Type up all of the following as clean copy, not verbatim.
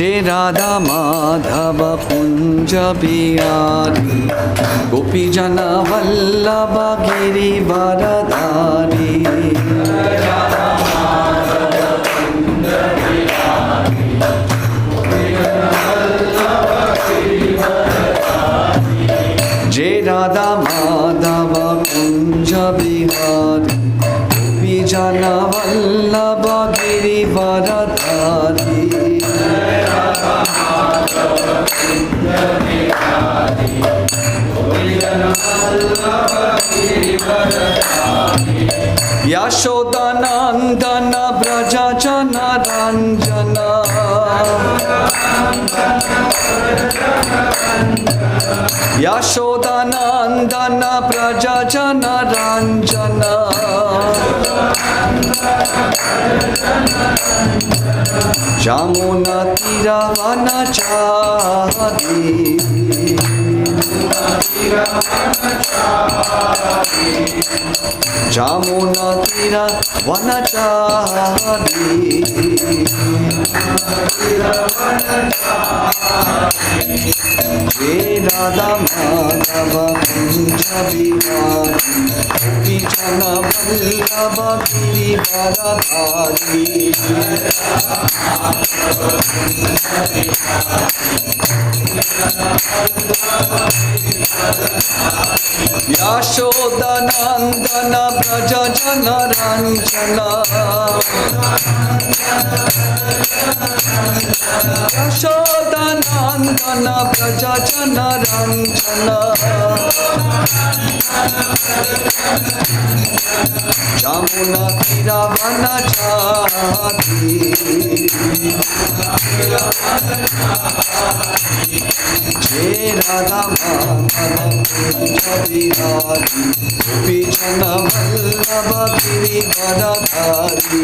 जय राधा माधव कुंज बिहारी गोपी जना वल्लभ गिरिवरधारी जय राधा माधव कुंज बिहारी गोपी जना वल्लभ गिरिवरधारी यशोदानंदन ब्रज जन रंजन यशोदानंदन ब्रज जन रंजन जमुना तीरवनचारी जमुना तीरवनचारी जय राधा माधव कुंज बिहारी गोपी जन वल्लभ गिरिवरधारी यशोदानंदन ब्रज जन रंजन यशोदानंदन ब्रज जन रंजन जमुना तीरवनचारी जय राधा माधव कुंज बिहारी गोपी जन वल्लभ गिरिवरधारी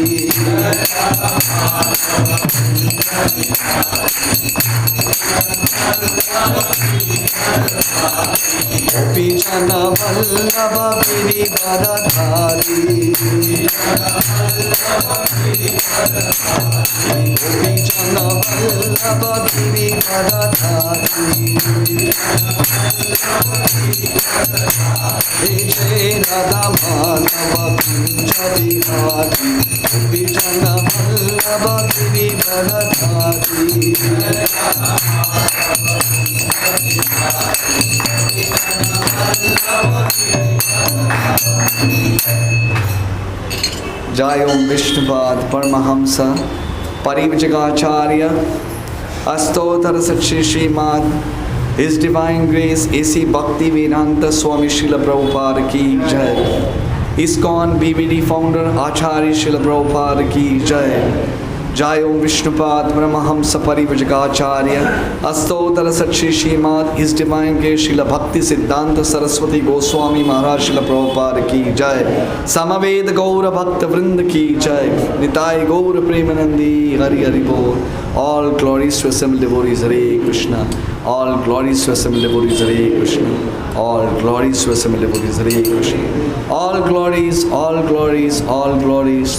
गोपी जन वल्लभ गिरिवरधारी गोपी जन वल्लभ गिरिवरधारी जय राधा माधव कुंज बिहारी गोपी जन वल्लभ गिरिवरधारी जय ओम विष्णुपाद परमहंस परिव्राजकाचार्य अष्टोत्तर सच्ची Shrimad His Divine Grace A.C. Bhakti Vedanta Swami Srila Prabhupada ki jai. ISKCON BVD founder Acharya Srila Prabhupada ki jai. Jai Om Vishnupad Paramahamsa Parivrajakacharya Astotara Satchi Srimad His Divine Grace Srila Bhakti Siddhanta Saraswati Goswami Maharaj Srila Prabhupada ki jai. Samaveda Gaura Bhakta Vrinda ki jai. Nitai Gaura Premanandi Hari Hari Bol. All glories to assembled devotees Hare Krishna. All glories to assembled devotees Hare Krishna. All glories to assembled devotees Hare Krishna. All glories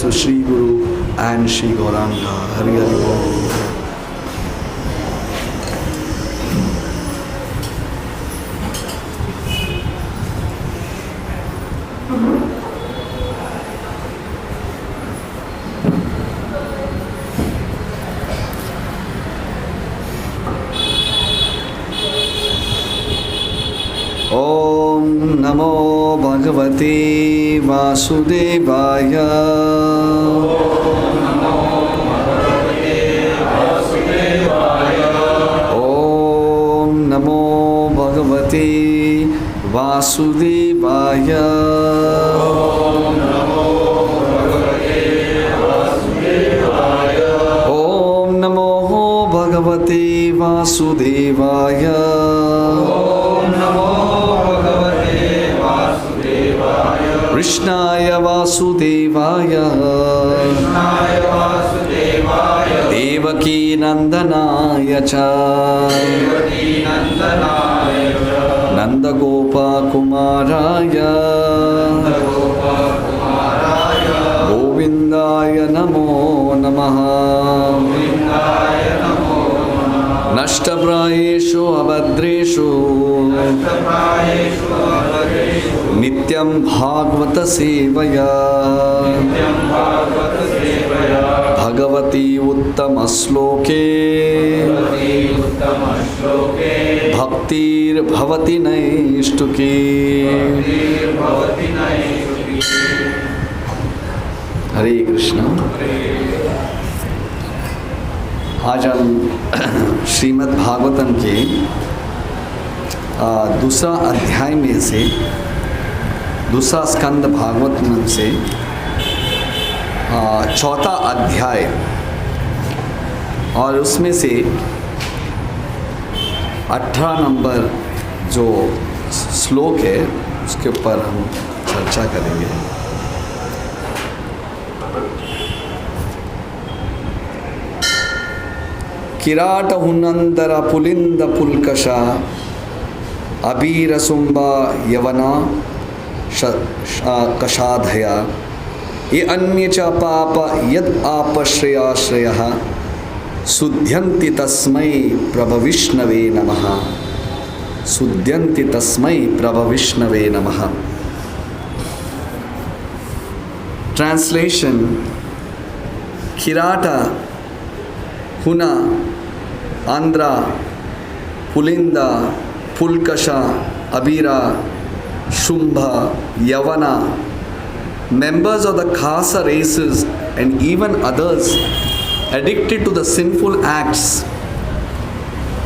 to Sri Guru and Shri Gauranga. Hari Hari Bol. Om Namo Bhagavate Vasudevaya. Vasudevaya. Om Namo Bhagavate Vasudevaya. Krishnaya Vasudevaya. Devaki Nandanaya cha. Nanda Gopa Kumaraya. Govindaya Namo Namaha. नष्टप्रायेषु अभद्रेषु नित्यं भागवत सेवया भगवती उत्तम श्लोके भक्तिर्भवति नैष्टुकी। हरे कृष्ण। आज हम श्रीमद् भागवतम के दूसरा अध्याय में से, दूसरा स्कंद भागवतम से चौथा अध्याय और उसमें से 18 नंबर जो श्लोक है उसके ऊपर हम चर्चा करेंगे। किराट हुनंदर पुलिंद पुलकशा अबीरसुंबा यवना कषाधया ये अन्य च पाप यद आपश्रयाश्रयः शुद्ध्यन्ति तस्मै प्रभविष्णवे नमः। शुद्ध्यन्ति तस्मै प्रभविष्णवे नमः। ट्रांसलेशन: किराटा, हुना, Andhra, पुलिंदा, पुलकशा, Abira, Shumbha, यवना, members of the Khasa races and even others addicted to the sinful acts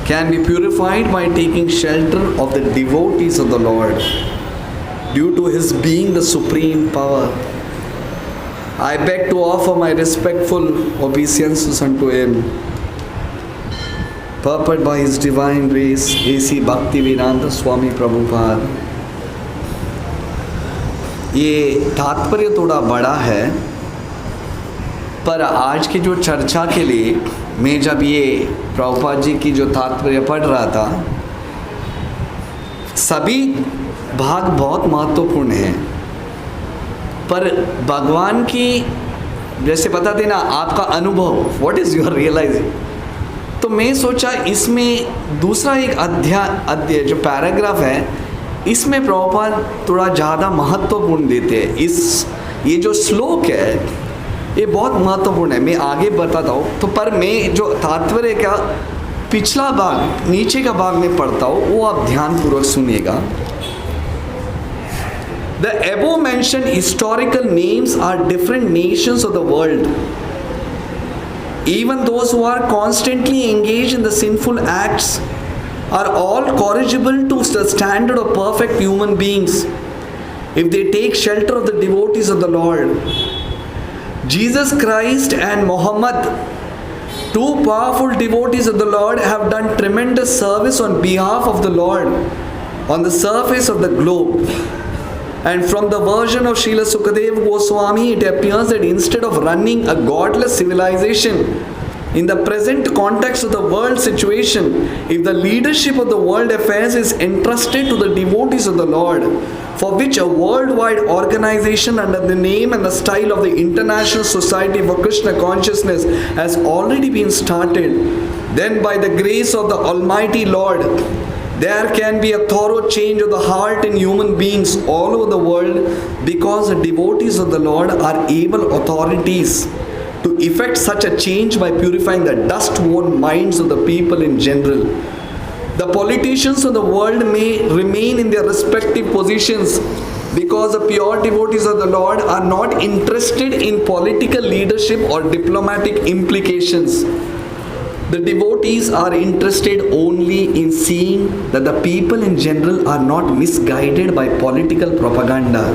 can be purified by taking shelter of the devotees of the Lord due to His being the supreme power. I beg to offer my respectful obeisances unto Him, purported by His Divine Grace A.C. Bhaktivedanta Swami Prabhupada। ये तात्पर्य थोड़ा बड़ा है, पर आज की जो चर्चा के लिए मैं जब ये प्रभुपाद जी की जो तात्पर्य पढ़ रहा था, सभी भाग बहुत महत्वपूर्ण हैं, पर भगवान की जैसे बताते ना आपका अनुभव, व्हाट इज़ योर रियलाइजिंग, तो मैं सोचा इसमें दूसरा एक अध्याय जो पैराग्राफ है इसमें प्रभुपाद थोड़ा ज़्यादा महत्वपूर्ण देते हैं। ये जो श्लोक है ये बहुत महत्वपूर्ण है, मैं आगे बताता हूँ। तो पर मैं जो तात्पर्य का पिछला भाग, नीचे का भाग में पढ़ता हूँ, वो आप ध्यानपूर्वक सुनिएगा। The above mentioned historical names are different nations of the world. Even those who are constantly engaged in the sinful acts are all corrigible to the standard of perfect human beings if they take shelter of the devotees of the Lord. Jesus Christ and Muhammad, two powerful devotees of the Lord, have done tremendous service on behalf of the Lord on the surface of the globe. And from the version of Srila Sukadeva Goswami, it appears that instead of running a godless civilization in the present context of the world situation, if the leadership of the world affairs is entrusted to the devotees of the Lord, for which a worldwide organization under the name and the style of the International Society for Krishna Consciousness has already been started, then by the grace of the Almighty Lord, there can be a thorough change of the heart in human beings all over the world, because the devotees of the Lord are able authorities to effect such a change by purifying the dust-worn minds of the people in general. The politicians of the world may remain in their respective positions because the pure devotees of the Lord are not interested in political leadership or diplomatic implications. The devotees are interested only in seeing that the people in general are not misguided by political propaganda,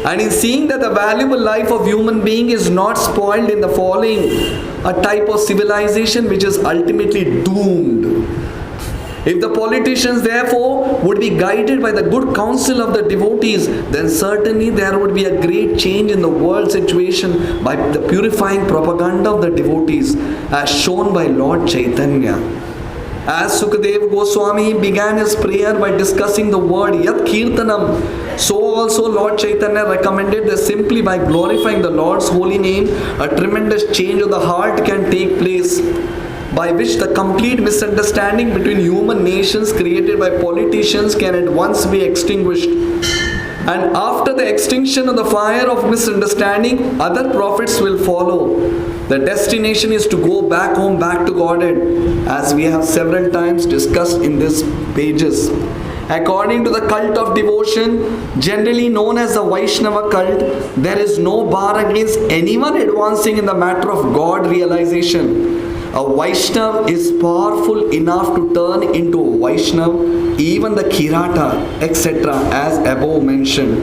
and in seeing that the valuable life of human being is not spoiled in the following a type of civilization which is ultimately doomed. If the politicians therefore would be guided by the good counsel of the devotees, then certainly there would be a great change in the world situation by the purifying propaganda of the devotees as shown by Lord Chaitanya. As Sukadeva Goswami began his prayer by discussing the word Yat Kirtanam, so also Lord Chaitanya recommended that simply by glorifying the Lord's holy name, a tremendous change of the heart can take place. by which the complete misunderstanding between human nations created by politicians can at once be extinguished. And after the extinction of the fire of misunderstanding, other prophets will follow. The destination is to go back home, back to Godhead, as we have several times discussed in these pages. According to the cult of devotion, generally known as the Vaishnava cult, there is no bar against anyone advancing in the matter of God realization. A Vaishnava is powerful enough to turn into a Vaishnava, even the Kirata, etc., as above mentioned.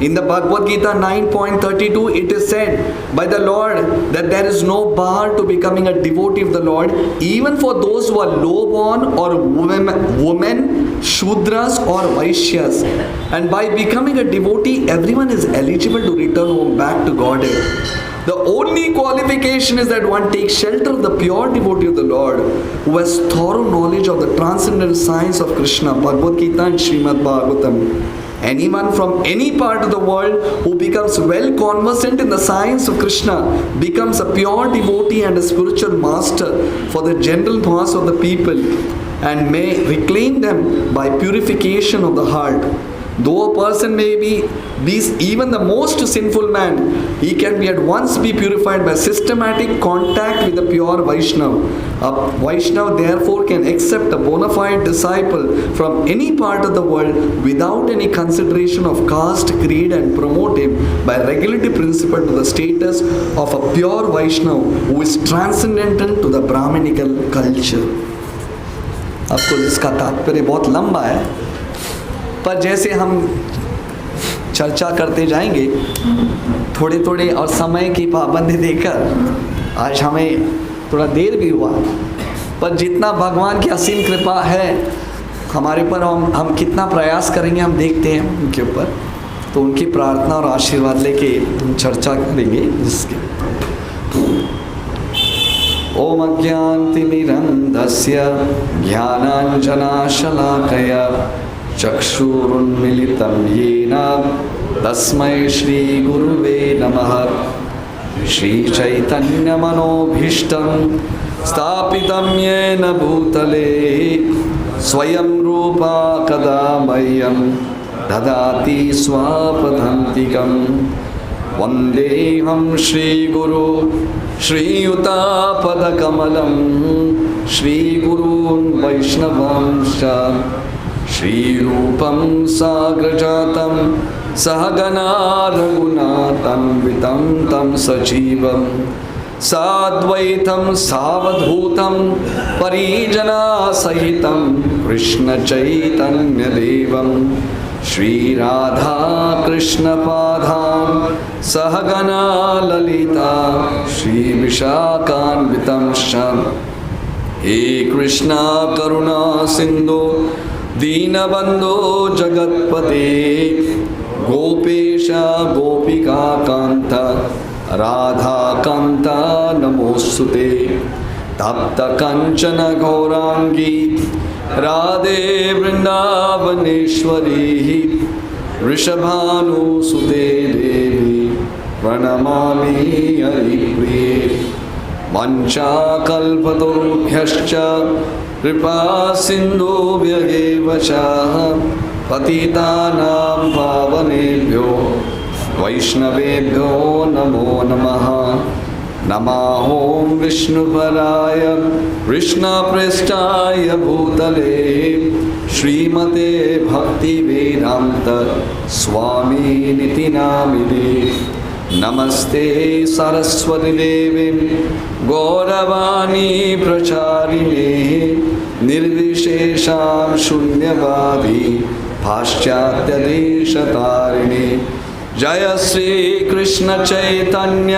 In the Bhagavad Gita 9.32, it is said by the Lord that there is no bar to becoming a devotee of the Lord, even for those who are low-born or women, Shudras or Vaishyas. And by becoming a devotee, everyone is eligible to return home back to Godhead. The only qualification is that one takes shelter of the pure devotee of the Lord, who has thorough knowledge of the transcendental science of Krishna, Bhagavad Gita and Srimad Bhagavatam. Anyone from any part of the world who becomes well conversant in the science of Krishna becomes a pure devotee and a spiritual master for the general mass of the people, and may reclaim them by purification of the heart. Though a person may be even the most sinful man, he can be at once be purified by systematic contact with the pure Vaishnava. A Vaishnava therefore can accept a bona fide disciple from any part of the world without any consideration of caste, creed, and promote him by regulative principle to the status of a pure Vaishnava who is transcendental to the Brahminical culture. Of course, इसका तात्पर्य बहुत लंबा है, पर जैसे हम चर्चा करते जाएंगे थोड़े थोड़े और समय की पाबंदी देकर आज हमें थोड़ा देर भी हुआ, पर जितना भगवान की असीम कृपा है हमारे पर, हम कितना प्रयास करेंगे हम देखते हैं उनके ऊपर। तो उनकी प्रार्थना और आशीर्वाद लेके हम चर्चा करेंगे जिसके ओम अज्ञानतिमिरन्धस्य ज्ञानाञ्जनशलाकया चक्षुरुन्मीलितं येन तस्मै श्रीगुरुवे नमः। श्रीचैतन्यमनोभीष्टं स्थापितं येन भूतले स्वयं रूपा कदा मह्यं ददाति स्वापदान्तिकं। वन्देऽहं श्रीगुरु श्रीयुतापदकमलं श्रीगुरून् वैष्णवांश्च श्रीरूपं साग्रजातं सहगना रघुनाथान्वितं तं सजीवं साद्वैतं सावधूतं परिजनसहितं कृष्णचैतन्यदेवं श्रीराधा कृष्णपादान् सहगना ललिता श्रीविशाखान्वितं हे कृष्णा करुणा सिन्धु दीनबन्धो जगत्पते गोपेश गोपिकान्त राधाकान्त नमोस्तुते। तप्त कंचन गौरांगी राधे वृंदावनेश्वरी वृषभानुसुते देवी प्रणमामि हरिप्रिये। वंशाकल्पतरुभ्यश्च कृपा सिन्धुभ्येव च पतितानां पावनेभ्यो वैष्णवेभ्यो नमो नमः। नमः ॐ विष्णुपराय कृष्णप्रेष्ठाय भूतले श्रीमते भक्तिवेदान्त स्वामिनिति नामिने। नमस्ते सरस्वती देवी गौरवाणी प्रचारिणे निर्विशेषां शून्यवादी पाश्चात्यदेशतारिणे। जय श्री कृष्ण चैतन्य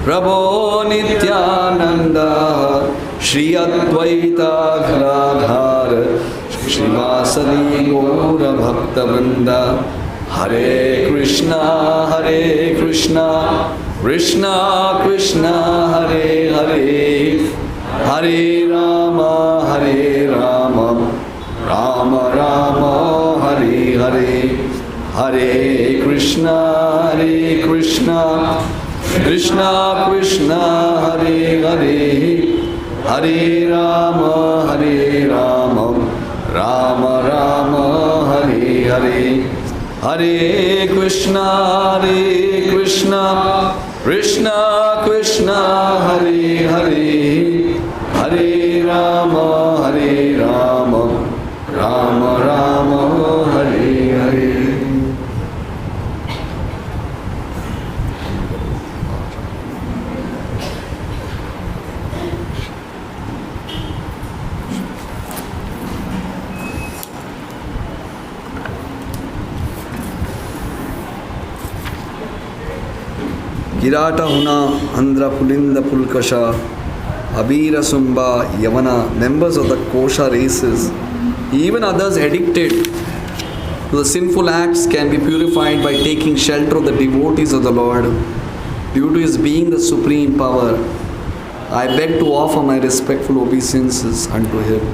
प्रभो नित्यानंद श्री अद्वैता गदाधर श्रीवासदि गौर भक्तवृंद। हरे कृष्णा कृष्णा कृष्णा हरे हरे, हरे राम राम राम हरे हरे। हरे Krishna Krishna Krishna Hare Hare, Hare Rama, Rama Rama, Hare Hare. Hare Krishna, Krishna Krishna, Hare Hare. Hare Rama, Rama Rama, Hare Hare. Kirata Huna, Andhra Pulinda Pulkasha, Abira Sumba, Yavana, members of the Kosha races, even others addicted to the sinful acts can be purified by taking shelter of the devotees of the Lord. Due to His being the supreme power, I beg to offer my respectful obeisances unto Him.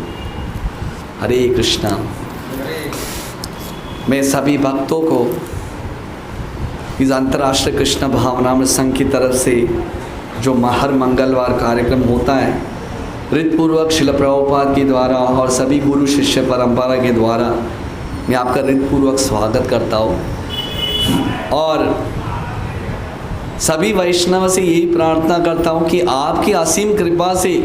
Hare Krishna. मैं सभी भक्तों को इस अंतर्राष्ट्रीय कृष्ण भावनामृत संघ की तरफ से जो हर मंगलवार कार्यक्रम होता है हृदयपूर्वक शिल प्रभुपाद के द्वारा और सभी गुरु शिष्य परंपरा के द्वारा मैं आपका हृदयपूर्वक स्वागत करता हूँ और सभी वैष्णव से यही प्रार्थना करता हूँ कि आपकी असीम कृपा से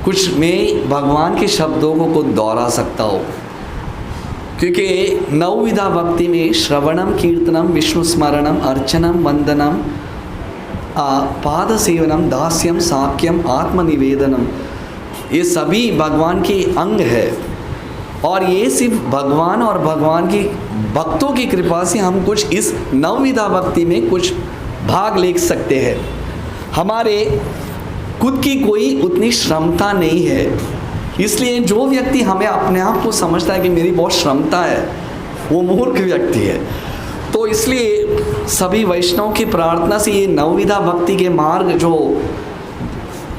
कुछ मैं भगवान के शब्दों को दोहरा सकता हूँ, क्योंकि नवविधा भक्ति में श्रवणम कीर्तनम विष्णु स्मरणम अर्चनम वंदनम पाद सेवनम दास्यम साक्यम आत्मनिवेदनम ये सभी भगवान के अंग है और ये सिर्फ भगवान और भगवान की भक्तों की कृपा से हम कुछ इस नवविधा भक्ति में कुछ भाग ले सकते हैं। हमारे खुद की कोई उतनी क्षमता नहीं है, इसलिए जो व्यक्ति हमें अपने आप को समझता है कि मेरी बहुत क्षमता है वो मूर्ख व्यक्ति है। तो इसलिए सभी वैष्णव की प्रार्थना से ये नवविधा भक्ति के मार्ग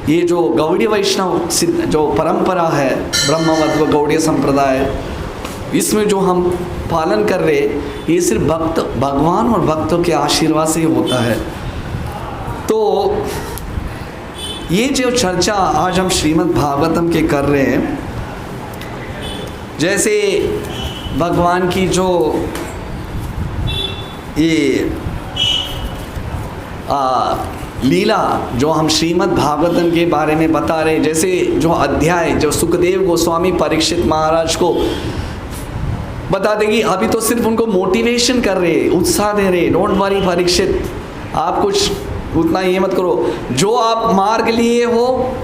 ये जो गौड़ीय वैष्णव जो परंपरा है ब्रह्मवत्व गौड़ीय संप्रदाय, इसमें जो हम पालन कर रहे ये सिर्फ भगवान और भक्तों के आशीर्वाद से होता है। तो ये जो चर्चा आज हम श्रीमद् भागवतम के कर रहे हैं, जैसे भगवान की जो ये लीला जो हम श्रीमद् भागवतम के बारे में बता रहे हैं, जैसे जो अध्याय जो सुखदेव गोस्वामी परीक्षित महाराज को बता देंगे, अभी तो सिर्फ उनको मोटिवेशन कर रहे, उत्साह दे रहे, डोंट वरी परीक्षित, आप कुछ उतना ये मत करो, जो आप मार्ग लिए हो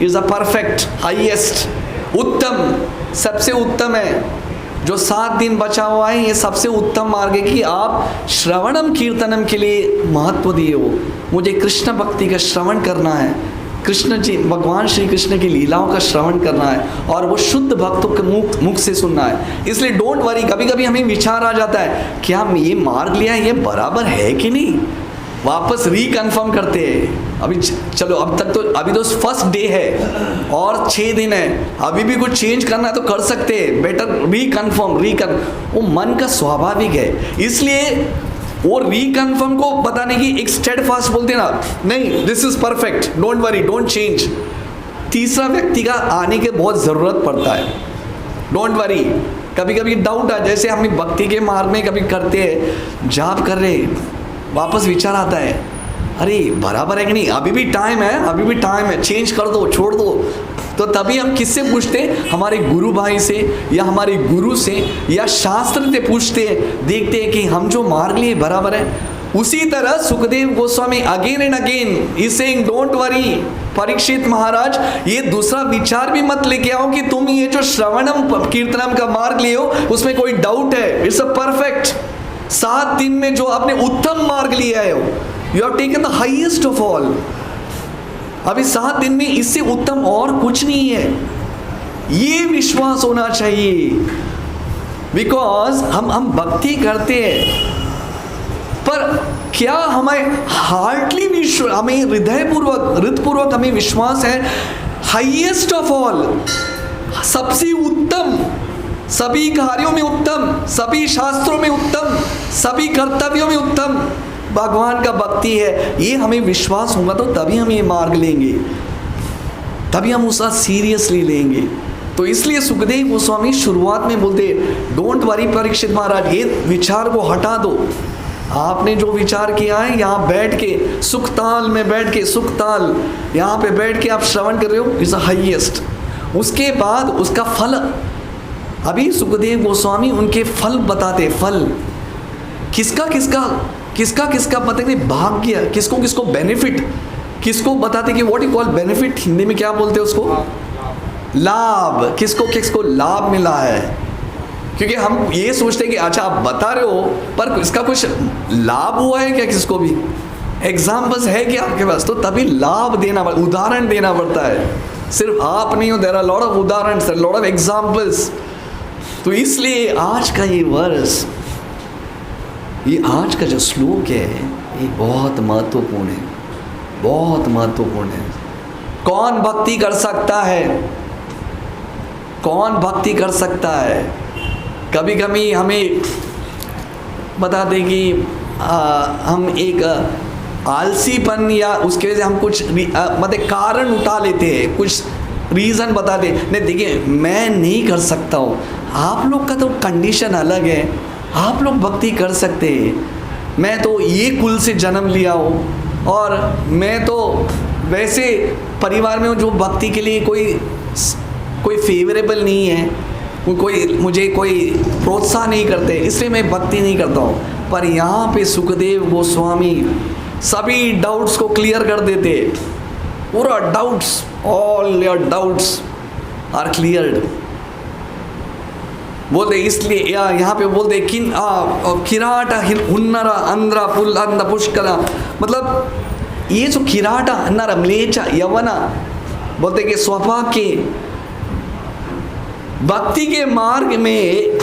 इज अ परफेक्ट हाईएस्ट उत्तम सबसे उत्तम है। जो 7 दिन बचा हुआ है ये सबसे उत्तम मार्ग है कि आप श्रवणम कीर्तनम के लिए महत्व दिए हो। मुझे कृष्ण भक्ति का श्रवण करना है, कृष्ण जी भगवान श्री कृष्ण की लीलाओं का श्रवण करना है और वो शुद्ध भक्तों के मुख से सुनना है। इसलिए डोंट वरी, कभी कभी हमें विचार आ जाता है क्या ये मार्ग लिया है ये बराबर है कि नहीं, वापस रिकन्फर्म करते हैं। अभी चलो अब तक तो अभी तो फर्स्ट डे है और 6 दिन है, अभी भी कुछ चेंज करना है तो कर सकते हैं, बेटर रिकन्फर्म वो मन का स्वाभाविक है। इसलिए वो रिकन्फर्म को बताने की एक स्टेडफास्ट बोलते हैं ना, नहीं this is perfect don't worry don't change. तीसरा व्यक्ति का आने के बहुत ज़रूरत पड़ता है, डोंट वरी। कभी कभी डाउट आ, जैसे हम भक्ति के मार्ग में कभी करते हैं, जाप कर रहे वापस विचार आता है अरे बराबर है कि नहीं, अभी भी टाइम है, चेंज कर दो, छोड़ दो। तो तभी हम किससे पूछते हैं, हमारे गुरु भाई से या हमारे गुरु से या शास्त्र से पूछते हैं, देखते हैं कि हम जो मार्ग लिए बराबर है। उसी तरह Sukhdev Goswami again and again is saying don't worry Parikshit Maharaj, ये दूसरा विचार भी मत लेके आओ कि तुम ये जो श्रवणम कीर्तनम का मार्ग लिए हो उसमें कोई डाउट है, इट्स अ परफेक्ट। 7 दिन में जो आपने उत्तम मार्ग लिया है, you have taken the highest of all. अभी 7 दिन में इससे उत्तम और कुछ नहीं है, ये विश्वास होना चाहिए। बिकॉज हम भक्ति करते हैं, पर क्या हमें हार्टली हमें हृदयपूर्वक हमें विश्वास है हाईएस्ट ऑफ ऑल, सबसे उत्तम, सभी कार्यों में उत्तम, सभी शास्त्रों में उत्तम, सभी कर्तव्यों में उत्तम भगवान का भक्ति है, ये हमें विश्वास होगा तो तभी हम ये मार्ग लेंगे। तभी हम उसका सीरियसली लेंगे। तो इसलिए सुखदेव गोस्वामी शुरुआत में बोलते डोंट वरी परीक्षित महाराज, ये विचार को हटा दो। आपने जो विचार किया है यहाँ बैठ के सुखताल में बैठ के, सुखताल यहाँ पे बैठ के आप श्रवण कर रहे हो, इज द हाईएस्ट। उसके बाद उसका फल, अभी सुखदेव गोस्वामी उनके फल बताते, फल किसका किसका किसका किसका बताते, भाग्य किसको किसको, बेनिफिट किसको बताते कि what you call benefit, Hindi में क्या बोलते हैं उसको, लाभ, किसको किसको लाभ मिला है। क्योंकि हम ये सोचते हैं कि अच्छा आप बता रहे हो पर इसका कुछ लाभ हुआ है क्या, किसको भी एग्जाम्पल्स है कि आपके पास, तो तभी लाभ देना, उदाहरण देना पड़ता है। सिर्फ आप नहीं हो, देयर आर लॉट ऑफ उदाहरण, लॉट ऑफ एग्जाम्पल्स। तो इसलिए आज का ये वर्ष, ये आज का जो श्लोक है ये बहुत महत्वपूर्ण है, बहुत महत्वपूर्ण है। कौन भक्ति कर सकता है, कौन भक्ति कर सकता है। कभी कभी हमें बता दें कि हम एक आलसीपन या उसके वजह से हम कुछ मतलब कारण उठा लेते हैं, कुछ रीज़न बता दे, नहीं देखिए मैं नहीं कर सकता हूँ। आप लोग का तो कंडीशन अलग है, आप लोग भक्ति कर सकते हैं। मैं तो ये कुल से जन्म लिया हूँ और मैं तो वैसे परिवार में हूँ जो भक्ति के लिए कोई फेवरेबल नहीं है, मुझे कोई प्रोत्साहन नहीं करते, इसलिए मैं भक्ति नहीं करता हूँ। पर यहाँ पे सुखदेव गोस्वामी सभी डाउट्स को क्लियर कर देते, पूरा doubts, all your doubts are cleared. बोलते इसलिए यहाँ पे बोलते किन किराटा हुन्नरा अंध्रा पुल अंध पुष्करा, मतलब ये जो किराटा अन्नरा म्लेचा यवना, बोलते कि स्वभाव के भक्ति के मार्ग में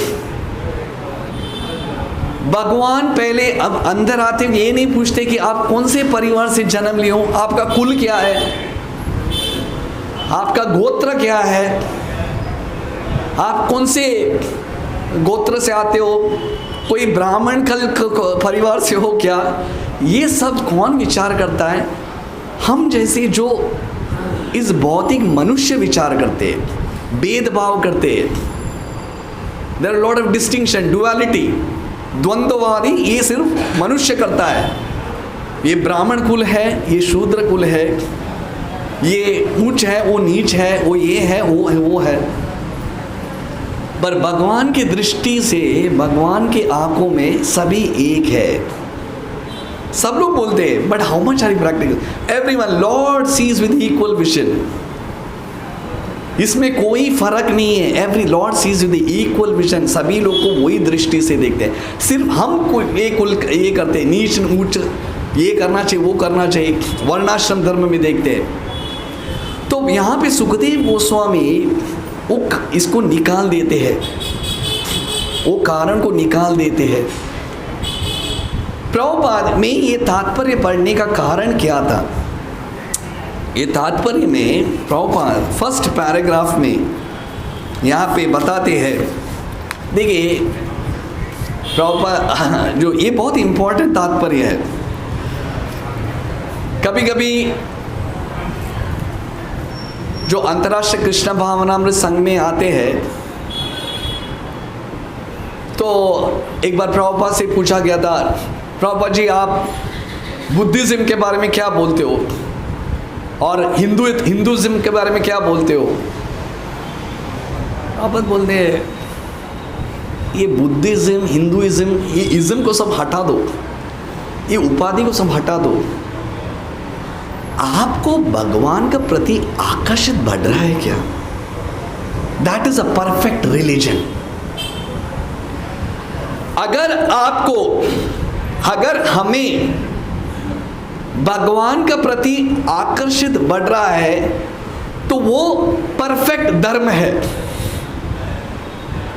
भगवान पहले अब अंदर आते हुए ये नहीं पूछते कि आप कौन से परिवार से जन्म लिए हो, आपका कुल क्या है, आपका गोत्र क्या है, आप कौन से गोत्र से आते हो, कोई ब्राह्मण परिवार से हो क्या, ये सब कौन विचार करता है। हम जैसे जो इस भौतिक मनुष्य विचार करते हैं, भेदभाव करते हैं, there are lot of distinction, duality, द्वंद्ववादी, ये सिर्फ मनुष्य करता है। ये ब्राह्मण कुल है, ये शूद्र कुल है, ये ऊंच है, वो नीच है, वो ये है, वो है। पर भगवान की दृष्टि से, भगवान की आंखों में सभी एक है। सब लोग बोलते हैं but how much are you practical, everyone lord sees with equal vision, इसमें कोई फर्क नहीं है। Every lord sees with equal vision, सभी लोग को वही दृष्टि से देखते हैं। सिर्फ हम ये करते हैं, नीच ऊंच, ये करना चाहिए, वो करना चाहिए, वर्णाश्रम धर्म में देखते हैं। तो यहाँ पे सुखदेव गोस्वामी इसको निकाल देते हैं, वो कारण को निकाल देते हैं। प्रभुपाद में ये तात्पर्य पढ़ने का कारण क्या था, ये तात्पर्य में प्रभुपाद फर्स्ट पैराग्राफ में यहाँ पे बताते हैं। देखिए प्रभुपाद जो ये बहुत इंपॉर्टेंट तात्पर्य है। कभी कभी जो अंतर्राष्ट्रीय कृष्ण भावनामृत संघ में आते हैं तो एक बार प्रभुपाद से पूछा गया था, प्रभुपाद जी आप बुद्धिज्म के बारे में क्या बोलते हो और हिंदुइज्म के बारे में क्या बोलते हो। प्रभुपाद बोलते हैं ये बुद्धिज्म, हिंदुइज्म, ये इज्म को सब हटा दो, ये उपाधि को सब हटा दो। आपको भगवान का प्रति आकर्षित बढ़ रहा है क्या? That is a perfect religion. अगर हमें भगवान का प्रति आकर्षित बढ़ रहा है तो वो परफेक्ट धर्म है।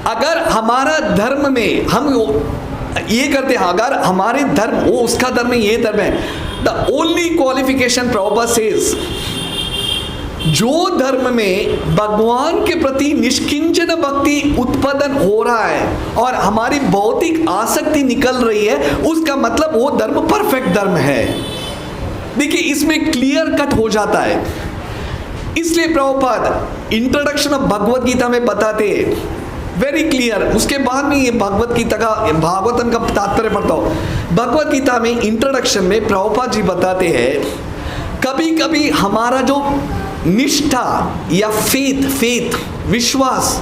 अगर हमारा धर्म में हम ये करते हैं, अगर हमारे धर्म वो उसका धर्म है, ये धर्म है, the only qualification Prabhupada says, जो धर्म में भगवान के प्रति निष्किंचन भक्ति उत्पादन हो रहा है और हमारी भौतिक आसक्ति निकल रही है, उसका मतलब वो धर्म परफेक्ट धर्म है। देखिए इसमें क्लियर कट हो जाता है। इसलिए प्रभुपाद इंट्रोडक्शन ऑफ भगवत गीता में बताते हैं वेरी क्लियर। उसके बाद में ये भगवत गीता का भागवतम का तात्पर्य पढ़ता हूँ। भगवत गीता में इंट्रोडक्शन में प्रभुपाद जी बताते हैं कभी कभी हमारा जो निष्ठा या फेथ विश्वास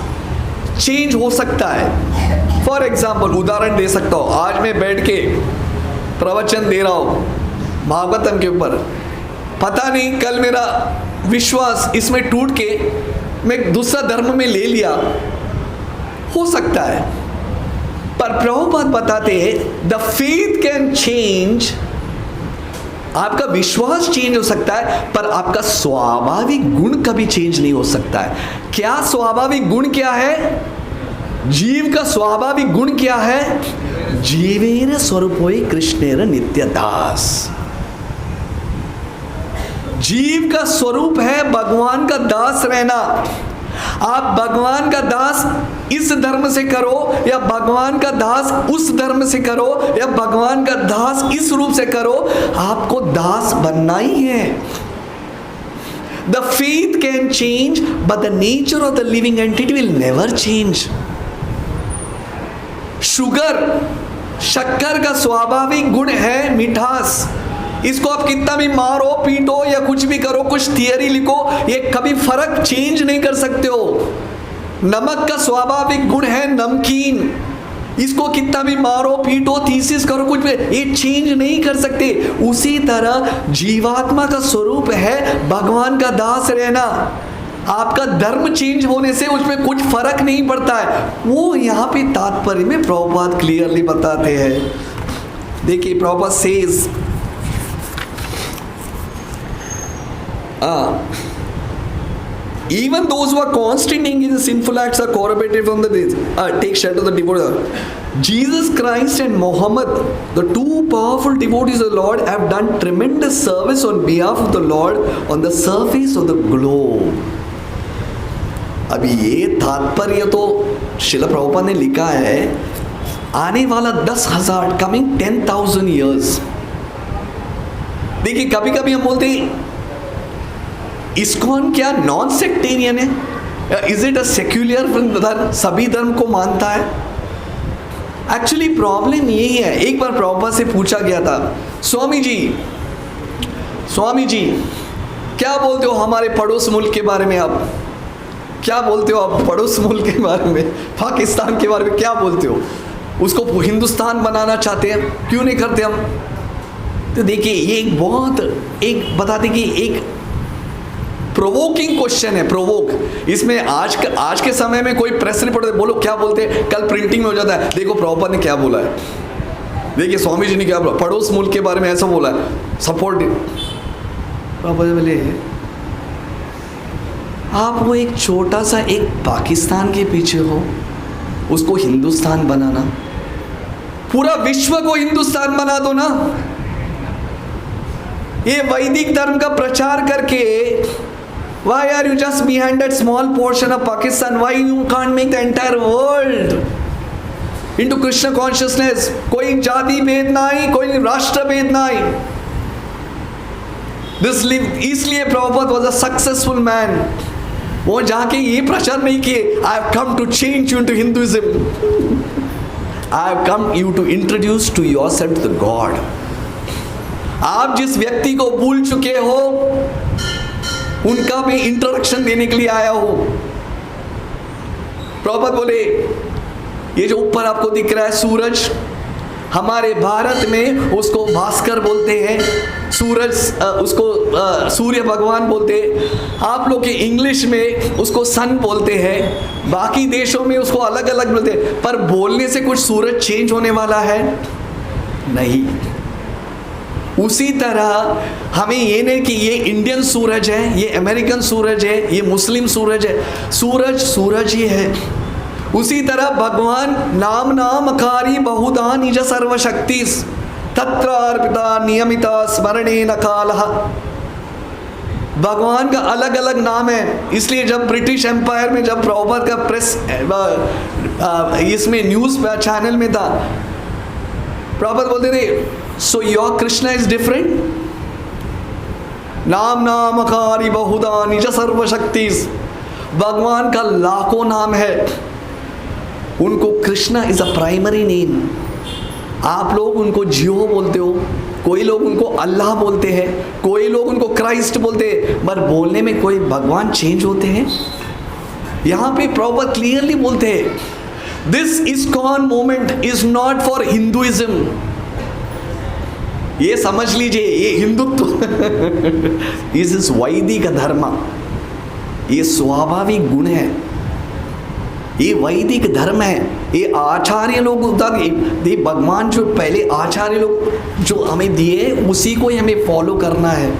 चेंज हो सकता है। फॉर एग्जाम्पल उदाहरण दे सकता हूँ, आज मैं बैठ के प्रवचन दे रहा हूँ भागवतम के ऊपर, पता नहीं कल मेरा विश्वास इसमें टूट के मैं दूसरा धर्म में ले लिया, हो सकता है। पर प्रभुपाद बताते हैं द फेथ कैन चेंज। आपका विश्वास चेंज हो सकता है पर आपका स्वाभाविक गुण कभी चेंज नहीं हो सकता है। क्या स्वाभाविक गुण क्या है? जीव का स्वाभाविक गुण क्या है? जीवेन स्वरूपोई कृष्णेर नित्यदास। जीव का स्वरूप है भगवान का दास रहना। आप भगवान का दास इस धर्म से करो या भगवान का दास उस धर्म से करो या भगवान का दास इस रूप से करो, आपको दास बनना ही है। The faith can change, but the nature of the living entity will never change. शक्कर का स्वाभाविक गुण है मिठास। इसको आप कितना भी मारो पीटो या कुछ भी करो, कुछ थियरी लिखो, ये कभी फर्क चेंज नहीं कर सकते हो। नमक का स्वाभाविक गुण है नमकीन। इसको कितना भी मारो पीटो थीसिस करो कुछ भी, ये चेंज नहीं कर सकते। उसी तरह जीवात्मा का स्वरूप है भगवान का दास रहना। आपका धर्म चेंज होने से उसमें कुछ फर्क नहीं पड़ता है। वो यहाँ पे तात्पर्य में प्रभुपाद क्लियरली बताते हैं। देखिए Prabhupada says even those who are constant in the sinful acts are corroborated from the take shelter of the devotee. Jesus Christ and Muhammad, the two powerful devotees of the Lord, have done tremendous service on behalf of the Lord on the surface of the globe. अभी ये तात्पर्य तो शिला प्रभुपाद ने लिखा है आने वाला 10,000 coming 10,000 years। देखिए कभी कभी हम बोलते हैं इस्कॉन क्या नॉन सेक्टेरियन है? इज इट अ सेक्युलर धर्म, सभी धर्म को मानता है? एक्चुअली प्रॉब्लम यही है। एक बार प्रभुपाद से पूछा गया था, स्वामी जी क्या बोलते हो हमारे पड़ोस मुल्क के बारे में? आप क्या बोलते हो? आप पड़ोस मुल्क के बारे में, पाकिस्तान के बारे में क्या बोलते हो? उसको हिंदुस्तान बनाना चाहते हैं, क्यों नहीं करते हम? तो देखिए ये एक बताते कि एक प्रोवोकिंग क्वेश्चन है, प्रोवोक। इसमें आज के समय में कोई प्रेस रिपोर्टर बोलो क्या बोलते हैं, कल प्रिंटिंग में हो जाता है, देखो प्रभुपाद ने क्या बोला है, देखिए स्वामी जी ने क्या बोला, पड़ोस मुल्क के बारे में ऐसा बोला है, सपोर्ट। प्रभुपाद बोले आप वो एक छोटा सा एक पाकिस्तान के पीछे हो, उसको हिंदुस्तान बनाना, पूरा विश्व को हिंदुस्तान बना दो ना। ये वैदिक धर्म का प्रचार करके why are you just behind that small portion of Pakistan? Why you can't make the entire world into Krishna consciousness? कोई जाति भेद नहीं, कोई राष्ट्र भेद नहीं। इसलिए Prabhupada was a successful man। वो जाके ये प्रचार नहीं किए I have come to change you into Hinduism, I have come you to introduce to yourself to the God। आप जिस व्यक्ति को भूल चुके हो उनका मैं इंट्रोडक्शन देने के लिए आया हूं। प्रभुपाद बोले ये जो ऊपर आपको दिख रहा है सूरज, हमारे भारत में उसको भास्कर बोलते हैं, सूरज उसको सूर्य भगवान बोलते हैं। आप लोग के इंग्लिश में उसको सन बोलते हैं, बाकी देशों में उसको अलग अलग बोलते हैं। पर बोलने से कुछ सूरज चेंज होने वाला है नहीं। उसी तरह हमें ये नहीं कि ये इंडियन सूरज है, ये अमेरिकन सूरज है, ये मुस्लिम सूरज है, सूरज ही है। उसी तरह भगवान नाम नामकारी बहुधा निज सर्वशक्तिस तत्र अर्पिता नियमिता स्मरणे न कालः। भगवान का अलग अलग नाम है। इसलिए जब ब्रिटिश एम्पायर में जब प्रभुपाद का प्रेस इसमें न्यूज़ चैनल में था, प्रभुपाद बोलते थे so your Krishna is different. नाम नामकारी बहुधा निज सर्वशक्ति। भगवान का लाखों नाम है, उनको Krishna is a primary name. आप लोग उनको जियो बोलते हो, कोई लोग उनको अल्लाह बोलते हैं, कोई लोग उनको क्राइस्ट बोलते हैं, पर बोलने में कोई भगवान चेंज होते हैं? यहाँ पे प्रॉपर क्लियरली बोलते हैं, this ISKCON movement is not for Hinduism. ये समझ लीजिए, ये हिंदुत्व इस वैदिक धर्म, ये स्वाभाविक गुण है, ये वैदिक धर्म है। ये आचार्य लोग ये भगवान जो पहले आचार्य लोग जो हमें दिए उसी को ही हमें फॉलो करना है।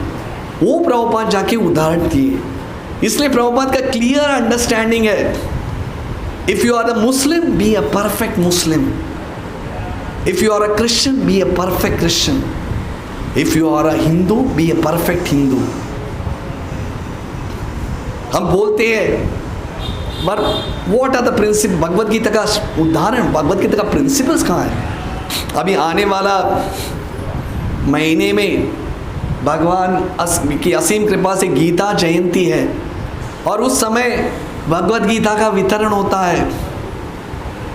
वो प्रभुपाद जाके उदाहरण दिए, इसलिए प्रभुपाद का क्लियर अंडरस्टैंडिंग है, if you are a Muslim be a perfect Muslim, if you are a Christian be a perfect Christian, if you are a Hindu be a perfect Hindu. हम बोलते हैं पर what are the principle? Bhagavad Gita का उदाहरण, भगवद गीता का principles कहाँ है? अभी आने वाला महीने में भगवान की असीम कृपा से गीता जयंती है, और उस समय भगवद गीता का वितरण होता है,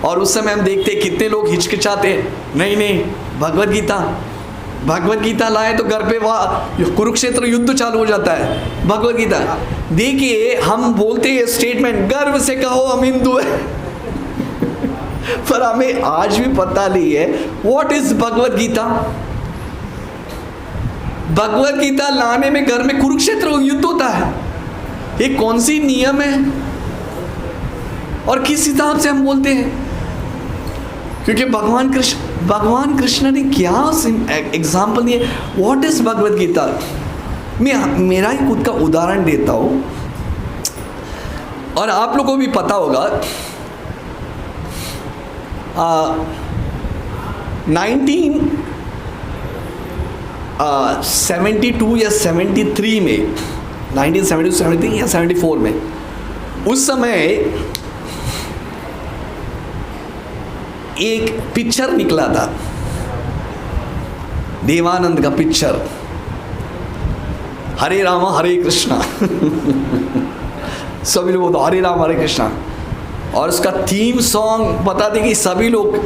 और उस समय हम देखते हैं कितने लोग हिचकिचाते हैं, नहीं भगवद गीता लाए तो घर पे वहाँ कुरुक्षेत्र युद्ध चालू हो जाता है। भगवद गीता देखिए, हम बोलते हैं स्टेटमेंट, गर्व से कहो हम हिंदू है पर हमें आज भी पता नहीं है व्हाट इज भगवद गीता। भगवद गीता लाने में घर में कुरुक्षेत्र युद्ध होता है, ये कौन सी नियम है और किस हिसाब से हम बोलते हैं? क्योंकि भगवान कृष्ण ने क्या एग्जाम्पल दिए, व्हाट इज भगवद गीता। मैं मेरा ही खुद का उदाहरण देता हूँ, और आप लोगों को भी पता होगा 1972 या 73 में, 1972, 73 या 74 में, उस समय एक पिक्चर निकला था, देवानंद का पिक्चर, हरे रामा हरे कृष्णा सभी लोग तो हरे राम हरे कृष्णा, और उसका थीम सॉन्ग बता दें कि सभी लोग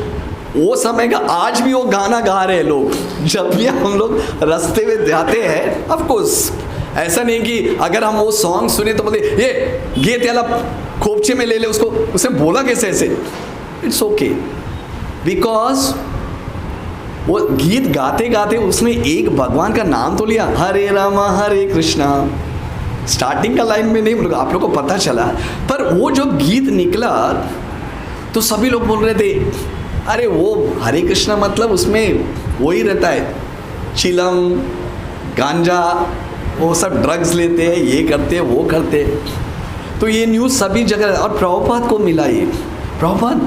वो समय का आज भी वो गाना गा रहे हैं लोग। जब भी हम लोग रास्ते में जाते हैं, ऑफ कोर्स ऐसा नहीं कि अगर हम वो सॉन्ग सुने तो बोलते ये गीत याला खोपचे में ले ले उसको, उसे बोला कैसे ऐसे, इट्स ओके, बिकॉज वो गीत गाते गाते उसने एक भगवान का नाम तो लिया, हरे रामा हरे कृष्णा। स्टार्टिंग का लाइन में नहीं, आप लोग को पता चला, पर वो जो गीत निकला तो सभी लोग बोल रहे थे, अरे वो हरे कृष्णा मतलब उसमें वो ही रहता है, चिलम गांजा वो सब ड्रग्स लेते हैं, ये करते हैं वो करते हैं। तो ये न्यूज़ सभी जगह, और प्रभुपाद को मिला ये, प्रभुपाद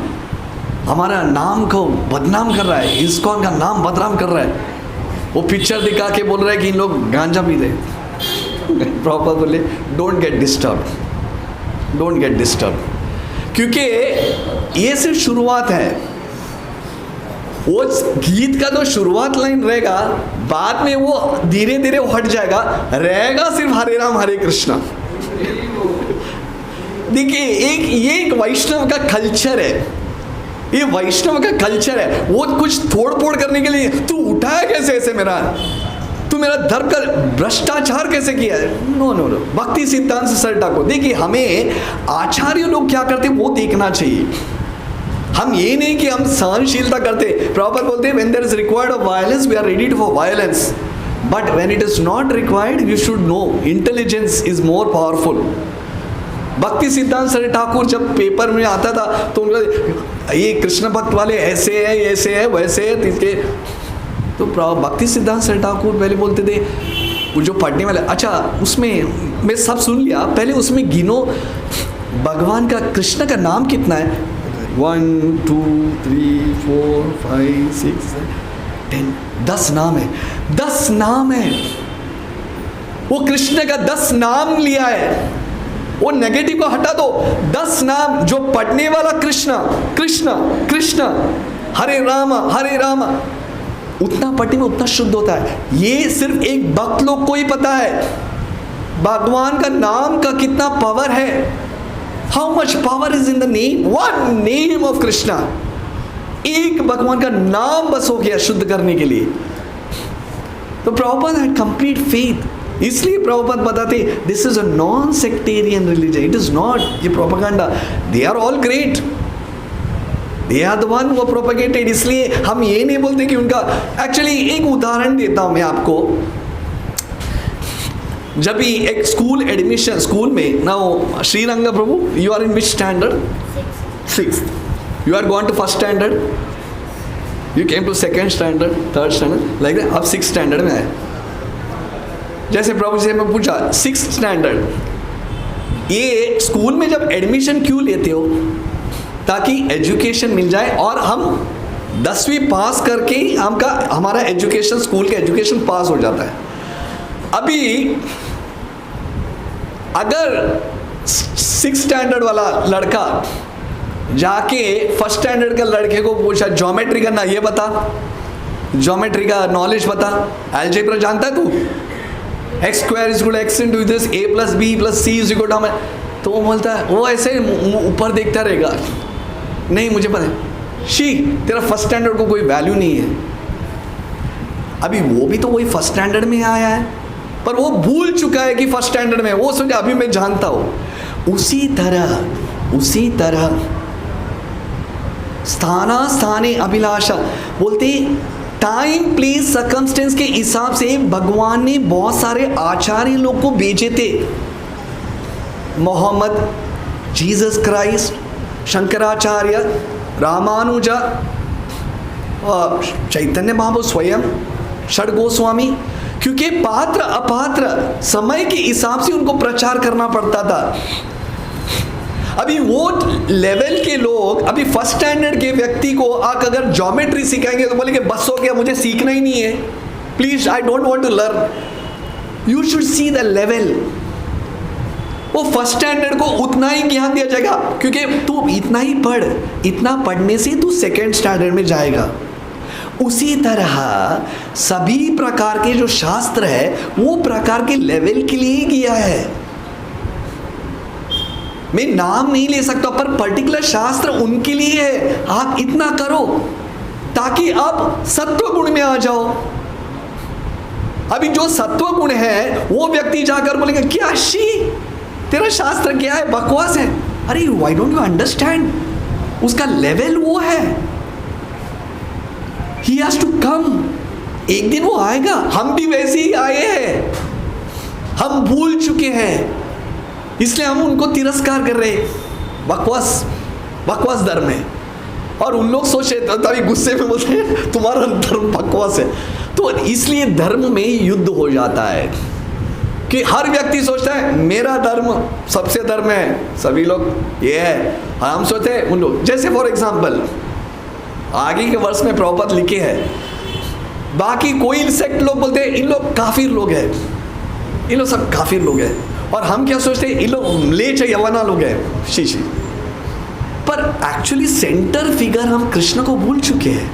हमारा नाम को बदनाम कर रहा है, इस्कॉन का नाम बदनाम कर रहा है। वो पिक्चर दिखा के बोल रहा है कि इन लोग गांजा पी रहे। प्रॉपर बोले don't get disturb, don't get disturb, क्योंकि ये सिर्फ शुरुआत है। वो गीत का जो शुरुआत लाइन रहेगा, बाद में वो धीरे धीरे हट जाएगा, रहेगा सिर्फ हरे राम हरे कृष्णा। देखिए ये एक वैष्णव का कल्चर है, ये वैष्णव का कल्चर है। वो कुछ तोड़ फोड़ करने के लिए, तू उठाया कैसे ऐसे मेरा, तू मेरा धर्म का भ्रष्टाचार कैसे किया है, नो नो नो। भक्ति सिद्धांत से सर टाको। देखिए हमें आचार्य लोग क्या करते वो देखना चाहिए। हम ये नहीं कि हम सहनशीलता करते, प्रॉपर बोलते हैं when there is required of violence we are ready for violence, but when it is not required you should no intelligence is more powerful. Bhaktisiddhanta sir Thakur जब पेपर में आता था तो उनका ये कृष्ण भक्त वाले ऐसे है वैसे है, इसके तो भक्ति सिद्धांत सर ठाकुर पहले बोलते थे वो जो पढ़ने वाले, अच्छा उसमें मैं सब सुन लिया, पहले उसमें गिनो भगवान का कृष्ण का नाम कितना है, 1 2 3 4 5 6 10 10 नाम है, 10 नाम है। वो कृष्ण का 10 नाम लिया है, वो नेगेटिव को हटा दो, 10 नाम जो पढ़ने वाला कृष्ण कृष्ण कृष्ण, हरे राम उतना पढ़ने में उतना शुद्ध होता है। ये सिर्फ एक भक्त लोग को ही पता है, भगवान का नाम का कितना पावर है, how much power is in the name, one name of Krishna. एक भगवान का नाम बस हो गया शुद्ध करने के लिए। तो प्रभुपाद हैड कंप्लीट फेथ, इसलिए प्रभुपाद बताते this is a non sectarian religion, it is not ये propaganda, they are all great, they are the one वो प्रोपेगेटेड। इसलिए हम ये नहीं बोलते कि उनका, एक्चुअली एक उदाहरण देता हूं मैं आपको। जब भी एक स्कूल एडमिशन, स्कूल में now Shrirang Prabhu, you are in which standard? 6th. You are going to first standard, you came to second standard, third standard, like that, अब 6th standard में आए। जैसे प्रभु से मैं पूछा 6th standard, ये स्कूल में जब एडमिशन क्यों लेते हो? ताकि एजुकेशन मिल जाए, और हम 10वीं पास करके हमारा एजुकेशन, स्कूल का एजुकेशन पास हो जाता है। अभी अगर 6th स्टैंडर्ड वाला लड़का जाके फर्स्ट स्टैंडर्ड के लड़के को पूछा ज्योमेट्री का ना ये बता, ज्योमेट्री का नॉलेज बता, अलजेब्रा जानता है तू, x² = x × this, a + b + c = तो वो बोलता है, वो ऐसे ऊपर देखता रहेगा, नहीं मुझे पता है। शी, तेरा फर्स्ट स्टैंडर्ड को कोई वैल्यू नहीं है। अभी वो भी तो वही फर्स्ट स्टैंडर्ड में आया है, पर वो भूल चुका है कि फर्स्ट स्टैंडर्ड में, वो सोचा अभी मैं जानता हूं। उसी तरह स्थाने अभिलाषा बोलते, टाइम प्लेस सर्कमस्टेंस के हिसाब से भगवान ने बहुत सारे आचार्य लोग को भेजे थे। मोहम्मद, जीसस क्राइस्ट, शंकराचार्य, रामानुजा, चैतन्य महाप्रभु स्वयं, षड गोस्वामी, क्योंकि पात्र अपात्र समय के हिसाब से उनको प्रचार करना पड़ता था। अभी वो लेवल के लोग, अभी फर्स्ट स्टैंडर्ड के व्यक्ति को अगर ज्योमेट्री सिखाएंगे तो बोलेंगे बस हो गया, मुझे सीखना ही नहीं है, please I don't want to learn. You should see the level. वो फर्स्ट स्टैंडर्ड को उतना ही ज्ञान दिया जाएगा, क्योंकि तू इतना ही पढ़, इतना पढ़ने से तू सेकेंड स्टैंडर्ड में जाएगा। उसी तरह सभी प्रकार के जो शास्त्र है वो प्रकार के लेवल के लिए किया है। मैं नाम नहीं ले सकता, पर पर्टिकुलर शास्त्र उनके लिए है। आप इतना करो ताकि आप सत्व गुण में आ जाओ। अभी जो सत्व गुण है वो व्यक्ति जाकर बोलेंगे क्या शी, तेरा शास्त्र क्या है, बकवास है। अरे व्हाई डोंट यू अंडरस्टैंड, उसका लेवल वो है। ही हैज टू कम, एक दिन वो आएगा। हम भी वैसे ही आए हैं, हम भूल चुके हैं, इसलिए हम उनको तिरस्कार कर रहे, बकवास धर्म है। और उन लोग सोचे तभी गुस्से में बोलते हैं तुम्हारा धर्म बकवास है। तो इसलिए धर्म में युद्ध हो जाता है कि हर व्यक्ति सोचता है मेरा धर्म सबसे धर्म है, सभी लोग ये है, हम सोचते हैं उन लोग। जैसे फॉर एग्जाम्पल आगे के वर्ष में प्रभुपाद लिखे हैं, बाकी कोई सेक्ट लोग बोलते हैं इन लोग काफिर लोग हैं, इन लोग सब काफिर लोग हैं। और हम क्या सोचते हैं इन लोग म्लेच्छ यवना लोग हैं, शीशी। पर एक्चुअली सेंटर फिगर हम कृष्ण को भूल चुके हैं।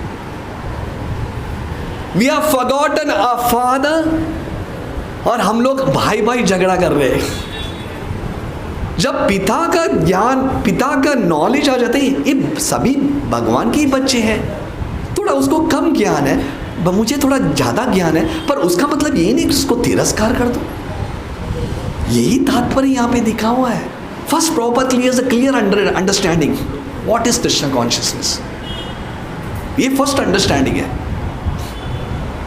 We have forgotten our father, और हम लोग भाई भाई झगड़ा कर रहे हैं। जब पिता का ज्ञान, पिता का नॉलेज आ जाते हैं, ये सभी भगवान के ही बच्चे हैं, थोड़ा उसको कम ज्ञान है, मुझे थोड़ा ज्यादा ज्ञान है, पर उसका मतलब ये नहीं कि उसको तिरस्कार कर दो। यही तात्पर्य यहाँ पे दिखा हुआ है। First proper clear understanding what is Krishna consciousness, ये फर्स्ट अंडरस्टैंडिंग है।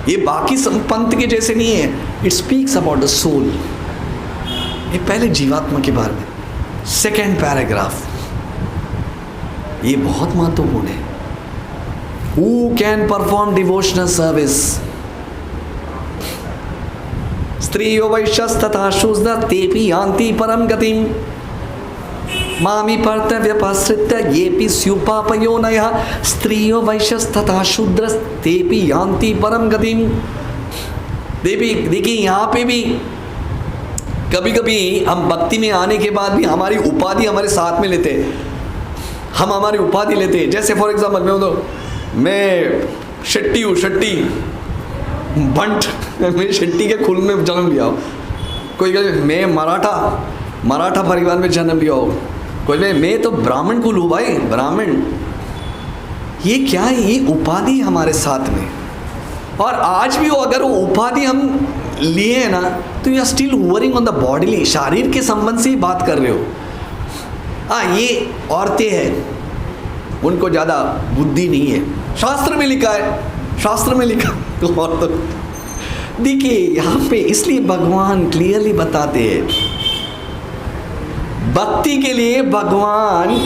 ये बाकी पंथ के जैसे नहीं है, it speaks about the soul. ये पहले जीवात्मा के बारे में, सेकेंड पैराग्राफ, ये बहुत महत्वपूर्ण है। Who can perform devotional service? स्त्रियो वैश्यस्तथा शूद्र तेपि यान्ति परम गतिम मामी पर्तव्यपाश्रित्य येपि स्युपापयोनयः। स्त्रियो वैश्यस्तथा शूद्र तेपि यान्ति परम गतिम। देखिए यहाँ पे भी कभी कभी हम भक्ति में आने के बाद भी हमारी उपाधि हमारे साथ में लेते हैं, हम हमारी उपाधि लेते हैं। जैसे फॉर एग्जाम्पल मैं शेट्टी हूँ, शेट्टी भंट, मैं शेट्टी के खुल में जन्म लिया हूँ, कोई कहे मैं मराठा परिवार में जन्म लिया हो, कोई कहे मैं तो ब्राह्मण कुल हूँ भाई, ब्राह्मण। ये क्या है? ये उपाधि हमारे साथ में। और आज भी वो अगर वो उपाधि हम लिए हैं ना, तो you are still worrying on the bodily, शारीर के संबंध से ही बात कर रहे हो। हाँ, ये औरतें हैं, उनको ज़्यादा बुद्धि नहीं है, शास्त्र में लिखा है, शास्त्र में लिखा तो औरतों। देखिए यहाँ पे इसलिए भगवान क्लियरली बताते हैं, भक्ति के लिए भगवान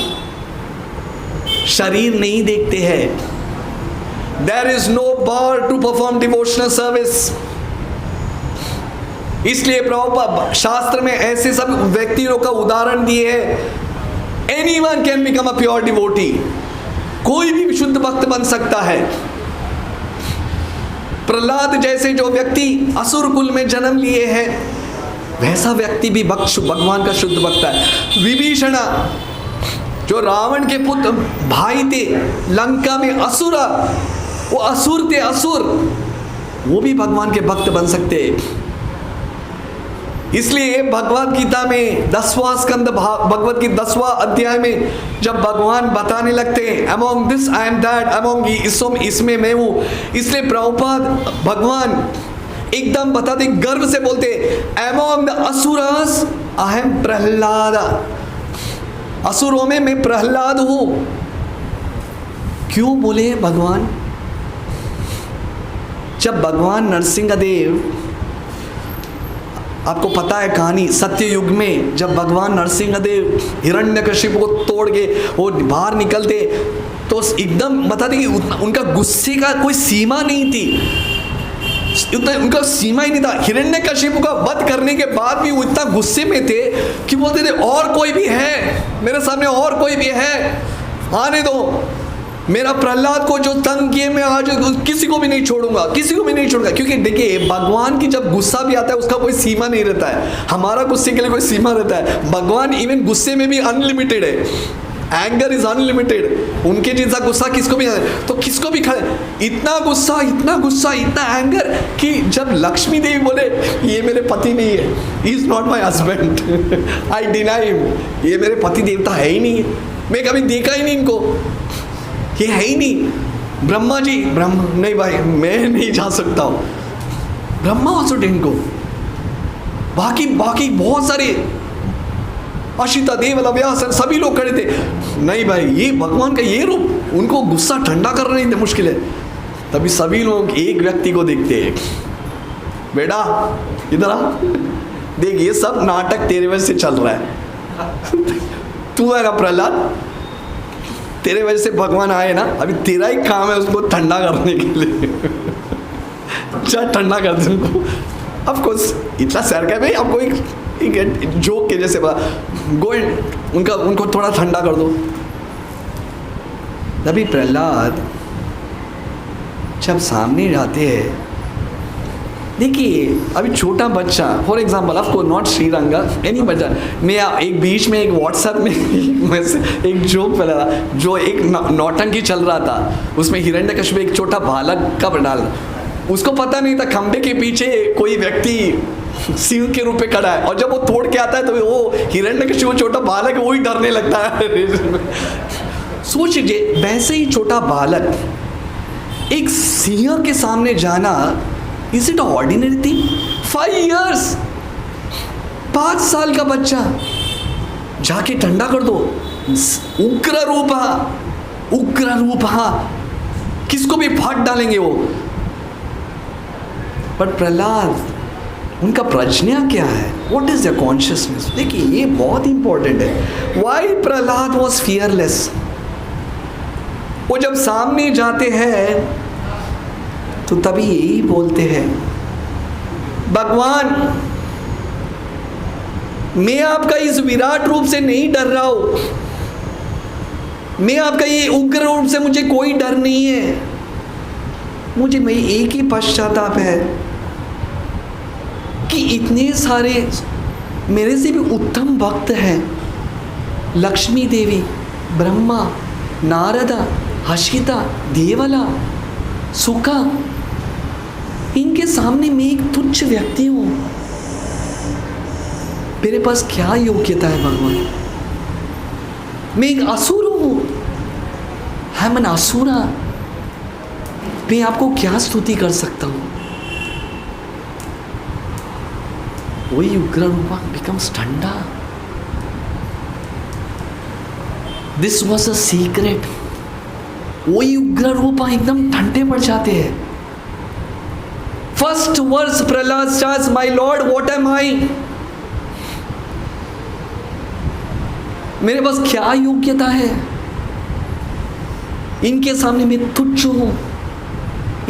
शरीर नहीं देखते हैं। There is no bar to perform devotional service। इसलिए प्रभुपाद शास्त्र में ऐसे सब व्यक्तियों का उदाहरण दिए हैं। Anyone can become a pure devotee। कोई भी विशुद्ध भक्त बन सकता है। प्रहलाद जैसे जो व्यक्ति असुर कुल में जन्म लिए हैं, वैसा व्यक्ति भी भगवान का शुद्ध भक्त है। विभीषण जो रावण के पुत्र भाई थे, लंका में असुर, वो असुर थे, असुर, वो भी भगवान के भक्त बन सकते। इसलिए भगवद गीता में 10वां स्कंद भगवद गीता 10वां अध्याय में जब भगवान बताने लगते हैं among this I am that, among इसमें मैं हूँ, इसलिए प्रभुपाद भगवान एकदम बताते, गर्व से बोलते among the asuras I am Prahlad, असुरों में मैं प्रहलाद हूं। क्यों बोले भगवान? जब भगवान नरसिंहदेव, आपको पता है कहानी, सत्य युग में जब भगवान नरसिंहदेव हिरण्यकशिपु को तोड़ के वो बाहर निकलते, तो एकदम बताते कि उनका गुस्से का कोई सीमा नहीं थी, उनका सीमा ही नहीं था। हिरण्यकशिपु का वध करने के बाद भी वो इतना गुस्से में थे कि बोलते थे और कोई भी है मेरे सामने, और कोई भी है, आने दो, मेरा प्रहलाद को जो तंग किए मैं आज किसी को भी नहीं छोड़ूंगा, किसी को भी नहीं छोड़ूंगा। क्योंकि देखिए भगवान की जब गुस्सा भी आता है उसका कोई सीमा नहीं रहता है, हमारा गुस्से के लिए कोई सीमा रहता है, भगवान इवन गुस्से में भी अनलिमिटेड है। एंगर इज अनलिमिटेड, उनके जैसा गुस्सा किसको भी है, तो किसको भी खड़े, इतना गुस्सा, इतना गुस्सा, इतना एंगर कि जब लक्ष्मी देवी बोले ये मेरे पति नहीं है, he is not my husband, I deny him, ये मेरे पति देवता है ही नहीं, मैं कभी देखा ही नहीं इनको, ये है ही नहीं। ब्रह्मा जी, ब्रह्मा नहीं भाई मैं नहीं जा सकता हूँ, ब्रह्मा ऑल्सो डिडंट गो, बाकी बहुत सारे अशिता देवल व्यास सभी लोग खड़े थे, नहीं भाई ये भगवान का ये रूप, उनको गुस्सा ठंडा कर रहे थे, मुश्किल है। तभी सभी लोग एक व्यक्ति को देखते हैं, बेटा इधर आ, देख ये सब नाटक तेरे वजह से चल रहा है, तू है ना प्रहलाद, तेरे वजह से भगवान आए ना, अभी तेरा ही काम है उसको ठंडा करने के लिए, चल ठंडा कर दे उनको। ऑफ कोर्स इतना सर का भाई आपको एक जोक के जैसे गो उनको थोड़ा ठंडा कर दो। तभी प्रहलाद जब सामने जाते हैं, देखिए अभी छोटा बच्चा, फॉर एग्जाम्पल आपको नॉट श्रीरंगा एनी बच्चा, मैं एक बीच में एक व्हाट्सएप में एक जोक फैला था, जो एक नौटंकी चल रहा था, उसमें हिरण्यकशिपु एक छोटा बालक का डाल, उसको पता नहीं था खंबे के पीछे कोई व्यक्ति सिंह के रूप में खड़ा है, और जब वो तोड़ के आता है तो वो हिरण्यकशिपु छोटा बालक है, वो ही डरने लगता है। सोच लीजिए वैसे ही छोटा बालक एक सिंह के सामने जाना, is it ordinary thing? 5 years, 5 साल का बच्चा जाके ठंडा कर दो, उग्र रूप, किसको भी फाड़ डालेंगे वो। बट प्रहलाद, उनका प्रज्ञा क्या है, व्हाट इज द कॉन्शियसनेस? देखिए ये बहुत इंपॉर्टेंट है। Why Prahlad was fearless? वो जब सामने जाते हैं तो तभी यही बोलते हैं, भगवान मैं आपका इस विराट रूप से नहीं डर रहा हूं, मैं आपका ये उग्र रूप से मुझे कोई डर नहीं है, मुझे मैं एक ही पश्चाताप है कि इतने सारे मेरे से भी उत्तम भक्त हैं, लक्ष्मी देवी, ब्रह्मा, नारदा, हर्षिता, देवला, सुका, इनके सामने मैं एक तुच्छ व्यक्ति हूँ। मेरे पास क्या योग्यता है भगवान? मैं एक असुर हूं, है मन असुरा। मैं आपको क्या स्तुति कर सकता हूं? वही उग्र रूपा बिकम्स ठंडा। This was a secret. वही उग्र रूपा एकदम ठंडे पड़ जाते हैं। First verse Prahlad starts, my lord what am I? मेरे पास क्या योग्यता है? इनके सामने मैं तुच्छ हूं।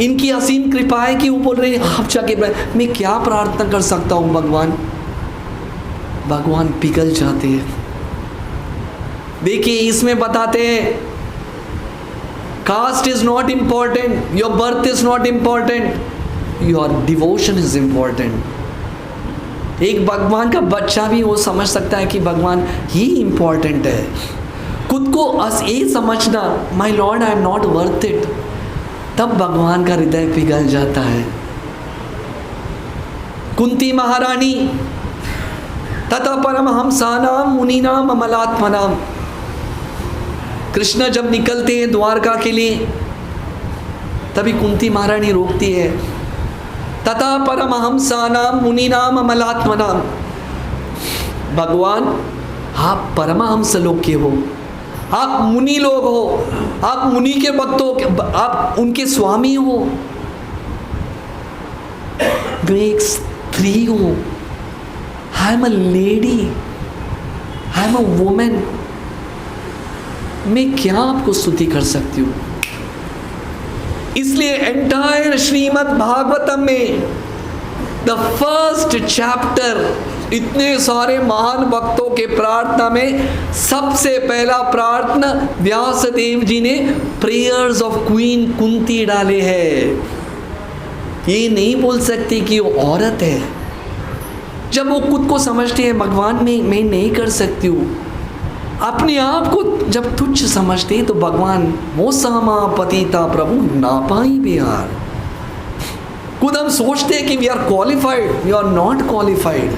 इनकी असीम कृपा है कि वो बोल रहे आप जाके, मैं क्या प्रार्थना कर सकता हूं भगवान? भगवान पिघल जाते हैं। देखिए इसमें बताते हैं, caste is not important, your birth is not important, your devotion is important. एक भगवान का बच्चा भी वो समझ सकता है कि भगवान ही इंपॉर्टेंट है। खुद को ये समझना, my Lord I am not worth it, तब भगवान का हृदय पिघल जाता है। कुंती महारानी, तथा परमहंसानाम मुनीनाम अमलात्मनाम। कृष्ण जब निकलते हैं द्वारका के लिए, तभी कुंती महारानी रोकती है, तथा परमहंसानाम मुनीनाम अमलात्मनाम। भगवान आप परमहंस लोग के हो, आप मुनि लोग हो, आप मुनि के भक्तों के, आप उनके स्वामी हो। मैं एक स्त्री हूं, I am a lady, I am a women. मैं क्या आपको स्तुति कर सकती हूँ? इसलिए एंटायर श्रीमद् भागवतम में द फर्स्ट चैप्टर, इतने सारे महान भक्तों के प्रार्थना में सबसे पहला प्रार्थना व्यास देव जी ने प्रेयर्स ऑफ क्वीन कुंती डाले हैं। ये नहीं बोल सकती कि वो औरत है। जब वो खुद को समझते हैं भगवान मैं नहीं कर सकती हूँ, अपने आप को जब तुच्छ समझते तो भगवान वो सामा पतिता प्रभु ना पाई बिहार। खुद हम सोचते हैं कि we are qualified, we are not qualified.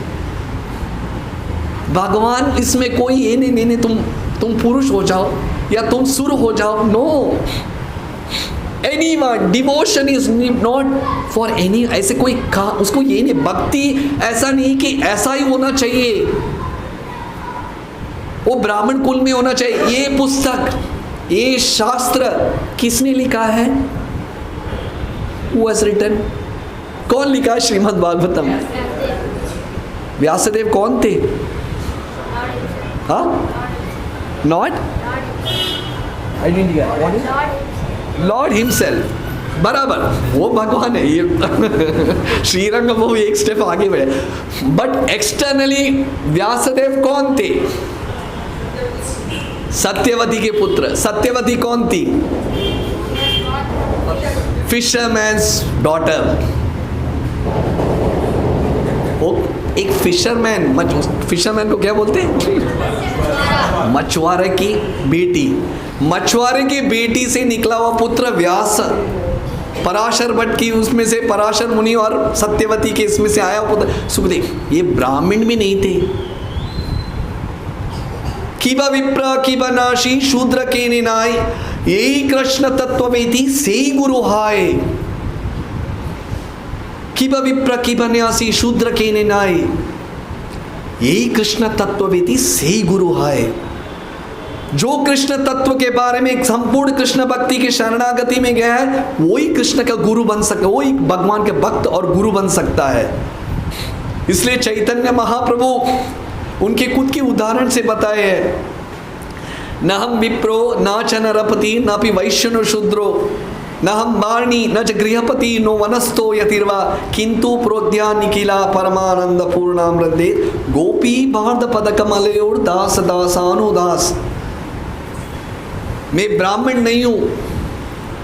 भगवान इसमें कोई ये नहीं तुम पुरुष हो जाओ या तुम सुर हो जाओ। No, anyone, devotion is not for any. ऐसे कोई उसको ये नहीं, भक्ति ऐसा नहीं कि ऐसा ही होना चाहिए, वो ब्राह्मण कुल में होना चाहिए। ये पुस्तक, ये शास्त्र किसने लिखा है? Who has written? कौन लिखा है श्रीमद् भागवतम? व्यासदेव कौन थे? हाँ, नॉट लॉर्ड हिमसेल्फ, बराबर, वो भगवान है। ये श्रीरंग वो एक स्टेप आगे बढ़े। बट एक्सटर्नली व्यासदेव कौन थे? सत्यवती के पुत्र। सत्यवती कौन थी? Fisherman's daughter. वो एक फिशरमैन, फिशरमैन को क्या बोलते हैं? मछुआरे की बेटी। मछुआरे की बेटी से निकला हुआ पुत्र व्यास, पराशर भट्ट की उसमें से पराशर मुनि और सत्यवती के इसमें से आया पुत्र सुखदेव। ये ब्राह्मण भी नहीं थे। किबा विप्र किबा नाशी शूद्र के निनाय, यही कृष्ण तत्ववेदी से गुरु हाय। किबा विप्र किबा न्यासी शूद्र के निनाय, यही कृष्ण तत्ववेदी से गुरु हाय। जो कृष्ण तत्व के बारे में संपूर्ण कृष्ण भक्ति की शरणागति में गया है, वही कृष्ण का गुरु बन सकता है, वही भगवान के भक्त और गुरु बन सकता है। इसलिए चैतन्य महाप्रभु उनके खुद के उदाहरण से बताए हैं, न हम विप्रो न च नरपति न पि वैश्य शूद्रो न हम वाणी न च गृहपति नो वनस्थो यतिर्वा किंतु प्रोद्या निखिला परमानंद पूर्णामृते गोपी भारत पद कमलोर दास दासानुदास। मैं ब्राह्मण नहीं हूँ,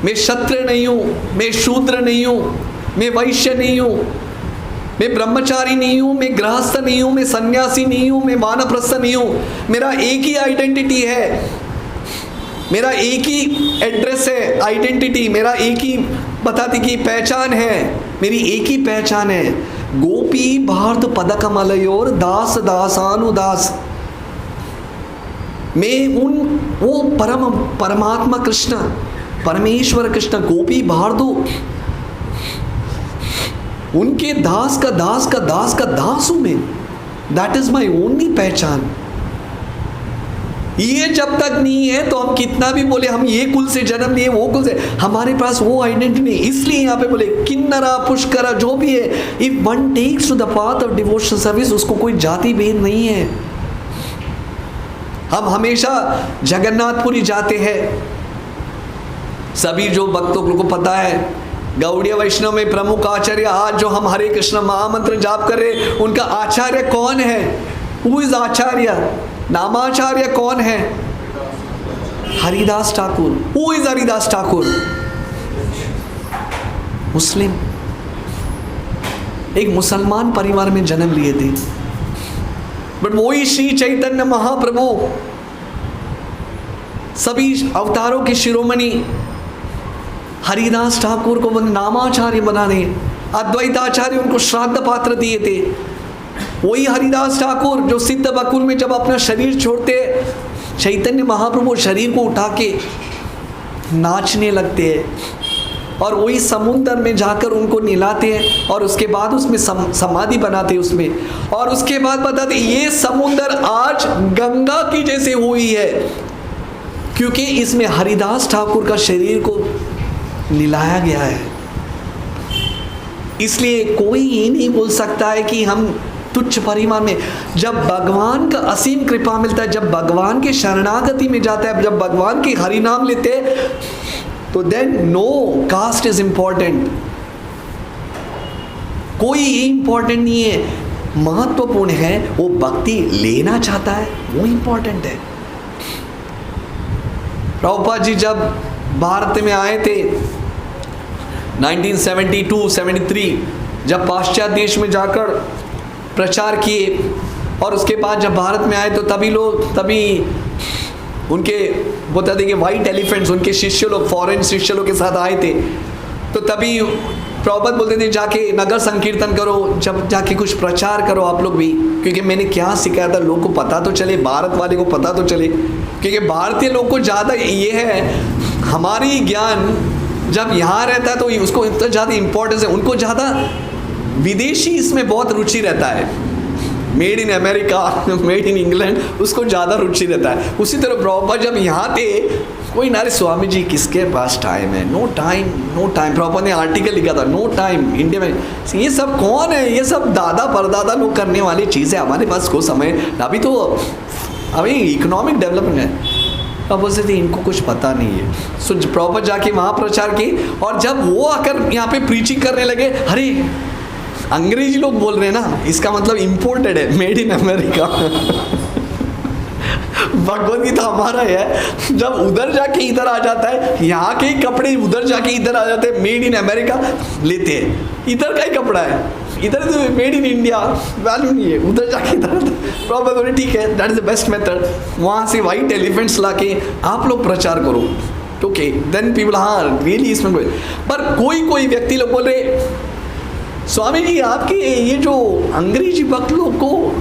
मैं क्षत्रिय नहीं हूँ, मैं शूद्र नहीं हूँ, मैं वैश्य नहीं हूँ, मैं ब्रह्मचारी नहीं हूँ, मैं गृहस्थ नहीं हूँ, मैं सन्यासी नहीं हूँ, मैं वानप्रस्थ नहीं हूँ। मेरा एक ही आइडेंटिटी है, मेरा एक ही एड्रेस है, आइडेंटिटी मेरा एक ही बताती कि पहचान है, मेरी एक ही पहचान है। गोपी भारत पदकमलयोर दास दासानुदास। मैं वो परमात्मा कृष्ण, परमेश्वर कृष्ण, गोपी भारदो, उनके दास का दास का दास का दास हूं मैं। दैट इज माई ओनली पहचान। ये जब तक नहीं है तो हम कितना भी बोले हम ये कुल से जन्म लिए, वो कुल से, हमारे पास वो आइडेंटिटी नहीं। इसलिए यहाँ पे बोले किन्नरा पुष्करा जो भी है, if one takes to the path of devotional service, उसको कोई जाति भेद नहीं है। हम हमेशा जगन्नाथपुरी जाते हैं, सभी जो भक्तों को पता है, गौड़ीय वैष्णव में प्रमुख आचार्य, आज जो हम हरे कृष्ण महामंत्र जाप कर रहे, उनका आचार्य कौन है? हु इज आचार्य? नामाचार्य कौन है? Haridas Thakur. Who is Haridas Thakur? Muslim, एक मुसलमान परिवार में जन्म लिए थे, बट वही श्री चैतन्य महाप्रभु सभी अवतारों के शिरोमणि हरिदास ठाकुर को नामाचार्य बनाने, अद्वैताचार्य उनको श्राद्ध पात्र दिए थे। वही हरिदास ठाकुर जो सिद्ध बकुल में जब अपना शरीर छोड़ते, चैतन्य महाप्रभु शरीर को उठा के नाचने लगते हैं, और वही समुद्र में जाकर उनको नहलाते हैं, और उसके बाद उसमें समाधि बनाते हैं उसमें, और उसके बाद बताते ये समुद्र आज गंगा की जैसे हुई है, क्योंकि इसमें हरिदास ठाकुर का शरीर को नहलाया गया है। इसलिए कोई ये नहीं बोल सकता है कि हम तुच्छ परिवार में, जब भगवान का असीम कृपा मिलता है, जब भगवान के शरणागति में जाता है, जब भगवान के हरि नाम लेते हैं, तो then no caste is important. कोई ये इंपॉर्टेंट नहीं है। महत्वपूर्ण है वो भक्ति लेना चाहता है, वो इंपॉर्टेंट है। प्रभुपाद जी जब भारत में आए थे 1972-73, जब पाश्चात्य देश में जाकर प्रचार किए, और उसके बाद जब भारत में आए तो तभी उनके बोलते थे कि वाइट एलिफेंट्स, उनके शिष्य लोग, फॉरेन शिष्य लोग के साथ आए थे, तो तभी प्रभुपाद बोलते थे जाके नगर संकीर्तन करो, जब जाके कुछ प्रचार करो आप लोग भी, क्योंकि मैंने क्या सिखाया था लोगों को पता तो चले, भारत वाले को पता तो चले, क्योंकि भारतीय लोग को ज़्यादा ये है, हमारी ज्ञान जब यहाँ रहता है तो उसको इतना ज़्यादा इम्पोर्टेंस है, उनको ज़्यादा विदेशी इसमें बहुत रुचि रहता है, made in America, made in England, उसको ज़्यादा रुचि रहता है। उसी तरह प्रभुपाद जब यहाँ थे, कोई नारे स्वामी जी किसके पास टाइम है, no time no time. Prabhupada ने आर्टिकल लिखा था, नो टाइम इंडिया में, ये सब कौन है, ये सब दादा परदादा लोग करने वाली चीज़ है, हमारे पास को समय, अभी तो अभी इकोनॉमिक डेवलपमेंट है। अब बोलते थे इनको कुछ पता नहीं है। सो प्रभुपाद जाके वहाँ प्रचार की, और जब वो आकर यहाँ पे प्रीचिंग करने लगे, अरे अंग्रेजी लोग बोल रहे हैं ना, इसका मतलब इम्पोर्टेड है, made in America. Bhagavad Gita हमारा है, जब उधर जाके इधर आ जाता है, यहाँ के ही कपड़े उधर जाके इधर आ जाते हैं, मेड इन अमेरिका लेते हैं, इधर का ही कपड़ा है, इधर तो मेड इन इंडिया वैल्यू नहीं है, उधर जाके इधर। प्रॉब्लम बोले ठीक है, that is the best method, वहाँ से वाइट एलिफेंट्स लाके आप लोग प्रचार करो, ओके देन पीपल, हाँ रियली इसमें। पर कोई व्यक्ति लोग बोल रहे स्वामी जी आपके ये जो अंग्रेजी भक्त लोग को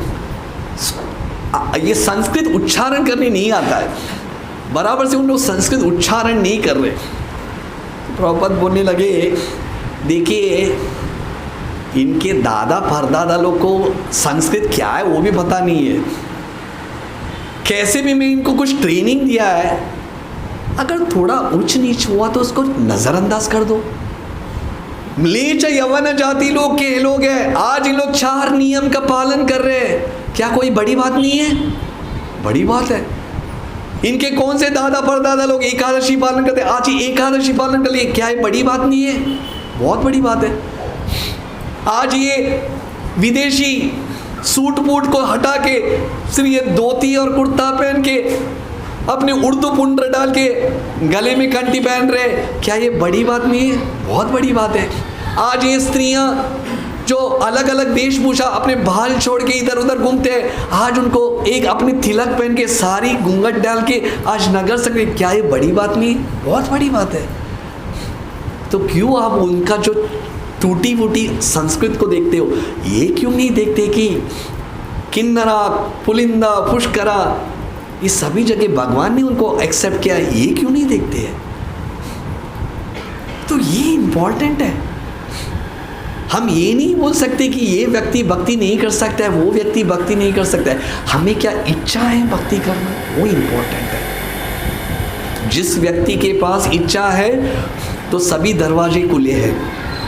ये संस्कृत उच्चारण करने नहीं आता है, बराबर से उन लोग संस्कृत उच्चारण नहीं कर रहे। प्रभुपाद बोलने लगे देखिए इनके दादा परदादा लोग को संस्कृत क्या है वो भी पता नहीं है, कैसे भी मैं इनको कुछ ट्रेनिंग दिया है, अगर थोड़ा उच्च नीच हुआ तो उसको नजरअंदाज कर दो। म्लेच्छ यवन जाति लोग के लोग हैं, आज इन लोग 4 नियम का पालन कर रहे हैं, क्या कोई बड़ी बात नहीं है? बड़ी बात है। इनके कौन से दादा परदादा लोग एकादशी पालन करते, आज ही एकादशी पालन कर लिए, क्या ये बड़ी बात नहीं है? बहुत बड़ी बात है। आज ये विदेशी सूट बूट को हटा के सिर्फ ये धोती और कुर्ता पहन के अपने उर्दू पुंडर डाल के गले में कंठी पहन रहे, क्या ये बड़ी बात नहीं है? बहुत बड़ी बात है। आज ये स्त्रियां जो अलग अलग वेशभूषा अपने बाल छोड़ के इधर उधर घूमते हैं, आज उनको एक अपनी तिलक पहन के सारी घूंघट डाल के आज नगर सकते, क्या ये बड़ी बात नहीं? बहुत बड़ी बात है। तो क्यों आप उनका जो टूटी फूटी संस्कृत को देखते हो, ये क्यों नहीं देखते कि किन्नरा, पुलिंदा, पुष्करा, ये सभी जगह भगवान ने उनको एक्सेप्ट किया, ये क्यों नहीं देखते हैं? तो ये इंपॉर्टेंट है। हम ये नहीं बोल सकते कि ये व्यक्ति भक्ति नहीं कर सकता है, वो व्यक्ति भक्ति नहीं कर सकता है। हमें क्या इच्छा है भक्ति करना, वो इंपॉर्टेंट है। जिस व्यक्ति के पास इच्छा है तो सभी दरवाजे खुले हैं,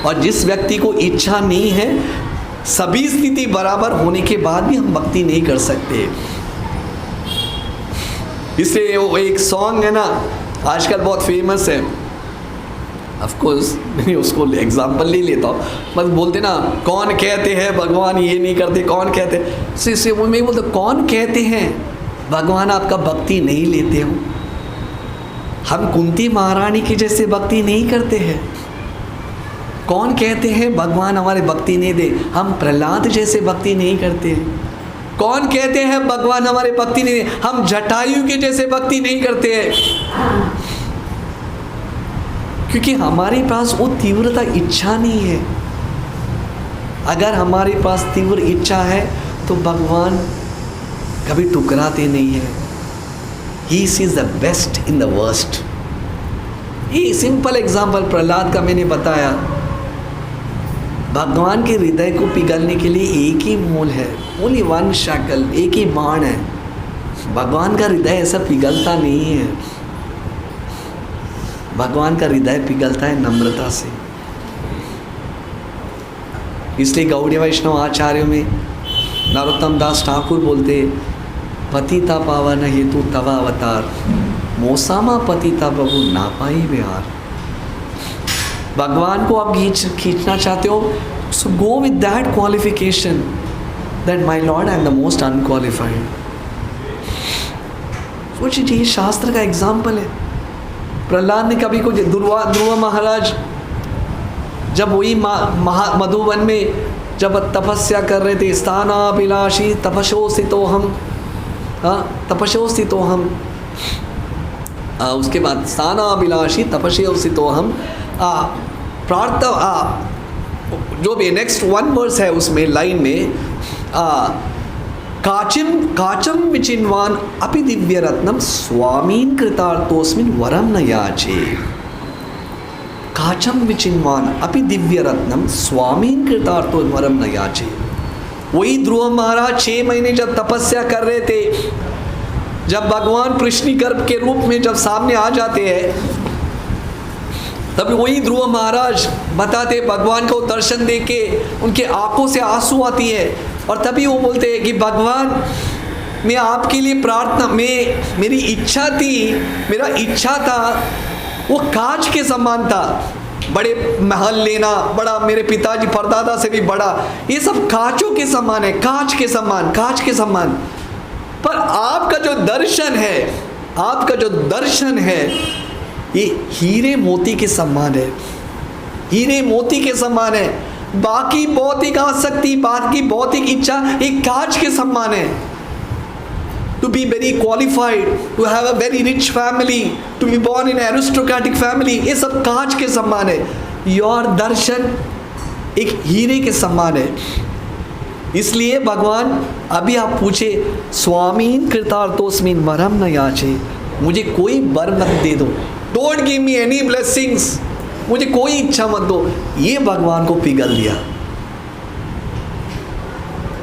और जिस व्यक्ति को इच्छा नहीं है, सभी स्थिति बराबर होने के बाद भी हम भक्ति नहीं कर सकते। इसलिए वो एक सॉन्ग है ना, आजकल बहुत फेमस है, ऑफ कोर्स मैं उसको एग्जाम्पल नहीं लेता हूँ, बस बोलते ना, कौन कहते हैं भगवान ये नहीं करते, कौन कहते हैं, इससे वो मैं बोलता, कौन कहते हैं भगवान आपका भक्ति नहीं लेते हो? हम कुंती महारानी की जैसे भक्ति नहीं करते हैं। कौन कहते हैं भगवान हमारे भक्ति नहीं दे? हम प्रहलाद जैसे भक्ति नहीं करते हैं। कौन कहते हैं भगवान हमारे भक्ति नहीं दे? हम जटायु के जैसे भक्ति नहीं करते हैं, क्योंकि हमारे पास वो तीव्रता इच्छा नहीं है। अगर हमारे पास तीव्र इच्छा है तो भगवान कभी टुकराते नहीं है। He sees the best in the worst। ये सिंपल एग्जाम्पल प्रहलाद का मैंने बताया। भगवान के हृदय को पिघलने के लिए एक ही मूल है, ओनली वन शैकल, एक ही बाण है। भगवान का हृदय ऐसा पिघलता नहीं है। भगवान का हृदय पिघलता है नम्रता से। इसलिए गौड़ीय वैष्णव आचार्यों में नरोत्तम दास ठाकुर बोलते, पतिता पावन हेतु तवा अवतार, मोसामा पतिता प्रभु ना पाई बिहार। भगवान को आप खींचना चाहते हो, so go with that qualification that my lord I am the most unqualified. सोचिए, ये शास्त्र का एग्जाम्पल है। प्रहलाद ने कभी कुछ, ध्रुव महाराज जब वही मधुवन में जब तपस्या कर रहे थे, स्थानाभिलाषी तपस्योस्थितो हम, तपस्योस्थितो हम, उसके बाद स्थानाभिलाषी तपस्योस्थितो हम, प्रार्थना, जो भी नेक्स्ट वन वर्स है उसमें लाइन में, काचम विचिन्वान अपि दिव्य रत्नम स्वामीन कृतार्थोस्मिन वरम न याचे। काचम विचिन्वान अपि दिव्य रत्नम स्वामीन कृतार्थो वरम न याचे। वही ध्रुव महाराज 6 महीने जब तपस्या कर रहे थे, जब भगवान कृष्णिगर्भ के रूप में जब सामने आ जाते हैं, तब वही ध्रुव महाराज बताते, भगवान को दर्शन देके उनके आंखों से आंसू आती है, और तभी वो बोलते हैं कि भगवान, मैं आपके लिए प्रार्थना में मेरी इच्छा थी, मेरा इच्छा था वो कांच के समान था, बड़े महल लेना, बड़ा, मेरे पिताजी परदादा से भी बड़ा, ये सब कांचों के समान है, कांच के समान, कांच के समान। पर आपका जो दर्शन है, आपका जो दर्शन है, ये हीरे मोती के समान है, हीरे मोती के समान है। बाकी भौतिक आसक्ति, बाकी भौतिक इच्छा एक कांच के समान है। To be very qualified, to have a very rich family, to be born in aristocratic family, ये सब कांच के समान है। योर दर्शन एक हीरे के समान है। इसलिए भगवान, अभी आप पूछे, स्वामीन कृतार्थोस्मिन वरम न याचे, मुझे कोई वर मत दे दो, don't give me any blessings, मुझे कोई इच्छा मत दो। ये भगवान को पिघल दिया।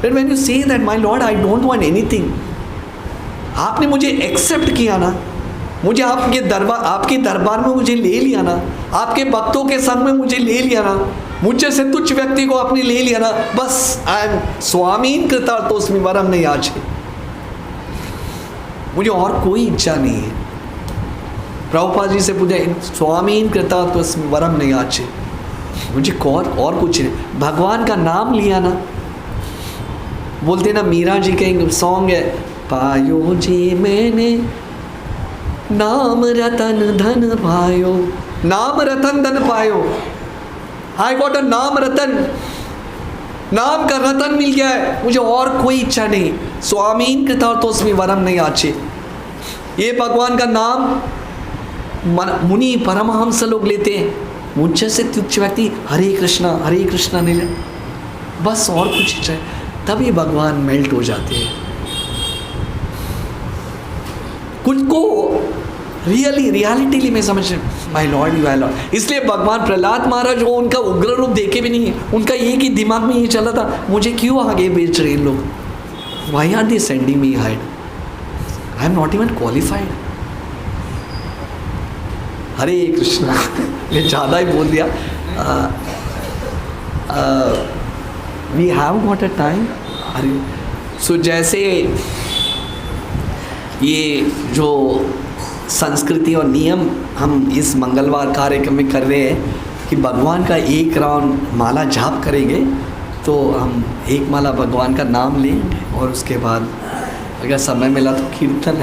But when you say that my Lord, I don't want anything, आपने मुझे एक्सेप्ट किया ना, मुझे आपके दरबार में मुझे ले लिया ना, आपके भक्तों के संग में मुझे ले लिया ना, मुझे से तुच्छ व्यक्ति को आपने ले लिया ना, बस आई एम स्वामीन कृतार्थोस्मि वरम न याचे, मुझे और कोई इच्छा नहीं है। प्रभुपाद जी से पूछे, स्वामीन कृतार्थोस्मि वरम न याचे, मुझे और कुछ नहीं। भगवान का नाम लिया ना, बोलते ना, मीरा जी का एक सॉन्ग है, पायो जी मैंने नाम रतन धन पायो, नाम रतन धन पायो, आई गॉट अ नाम रतन, नाम का रतन मिल गया है, मुझे और कोई इच्छा नहीं। स्वामीन कृतार्थोस्मि वरम न याचे, ये भगवान का नाम मुनि परमहंस लोग लेते हैं, मुझ से तुच्छ व्यक्ति हरे कृष्णा नहीं ले, बस और कुछ चाहिए, तभी भगवान मेल्ट हो जाते हैं। कुछ को रियलिटी में समझ, my lord you are lord. इसलिए भगवान प्रहलाद महाराज वो उनका उग्र रूप देखे भी नहीं है, उनका एक ही दिमाग में ये चला था, मुझे क्यों आगे बेच रहे हैं लोग, why are they sending me hide, I am not even qualified. Hare Krishna ये ज़्यादा ही बोल दिया। We have got a time. सो जैसे ये जो संस्कृति और नियम हम इस मंगलवार कार्यक्रम में कर रहे हैं कि भगवान का एक राउंड माला जाप करेंगे, तो हम एक माला भगवान का नाम लेंगे और उसके बाद अगर समय मिला तो कीर्तन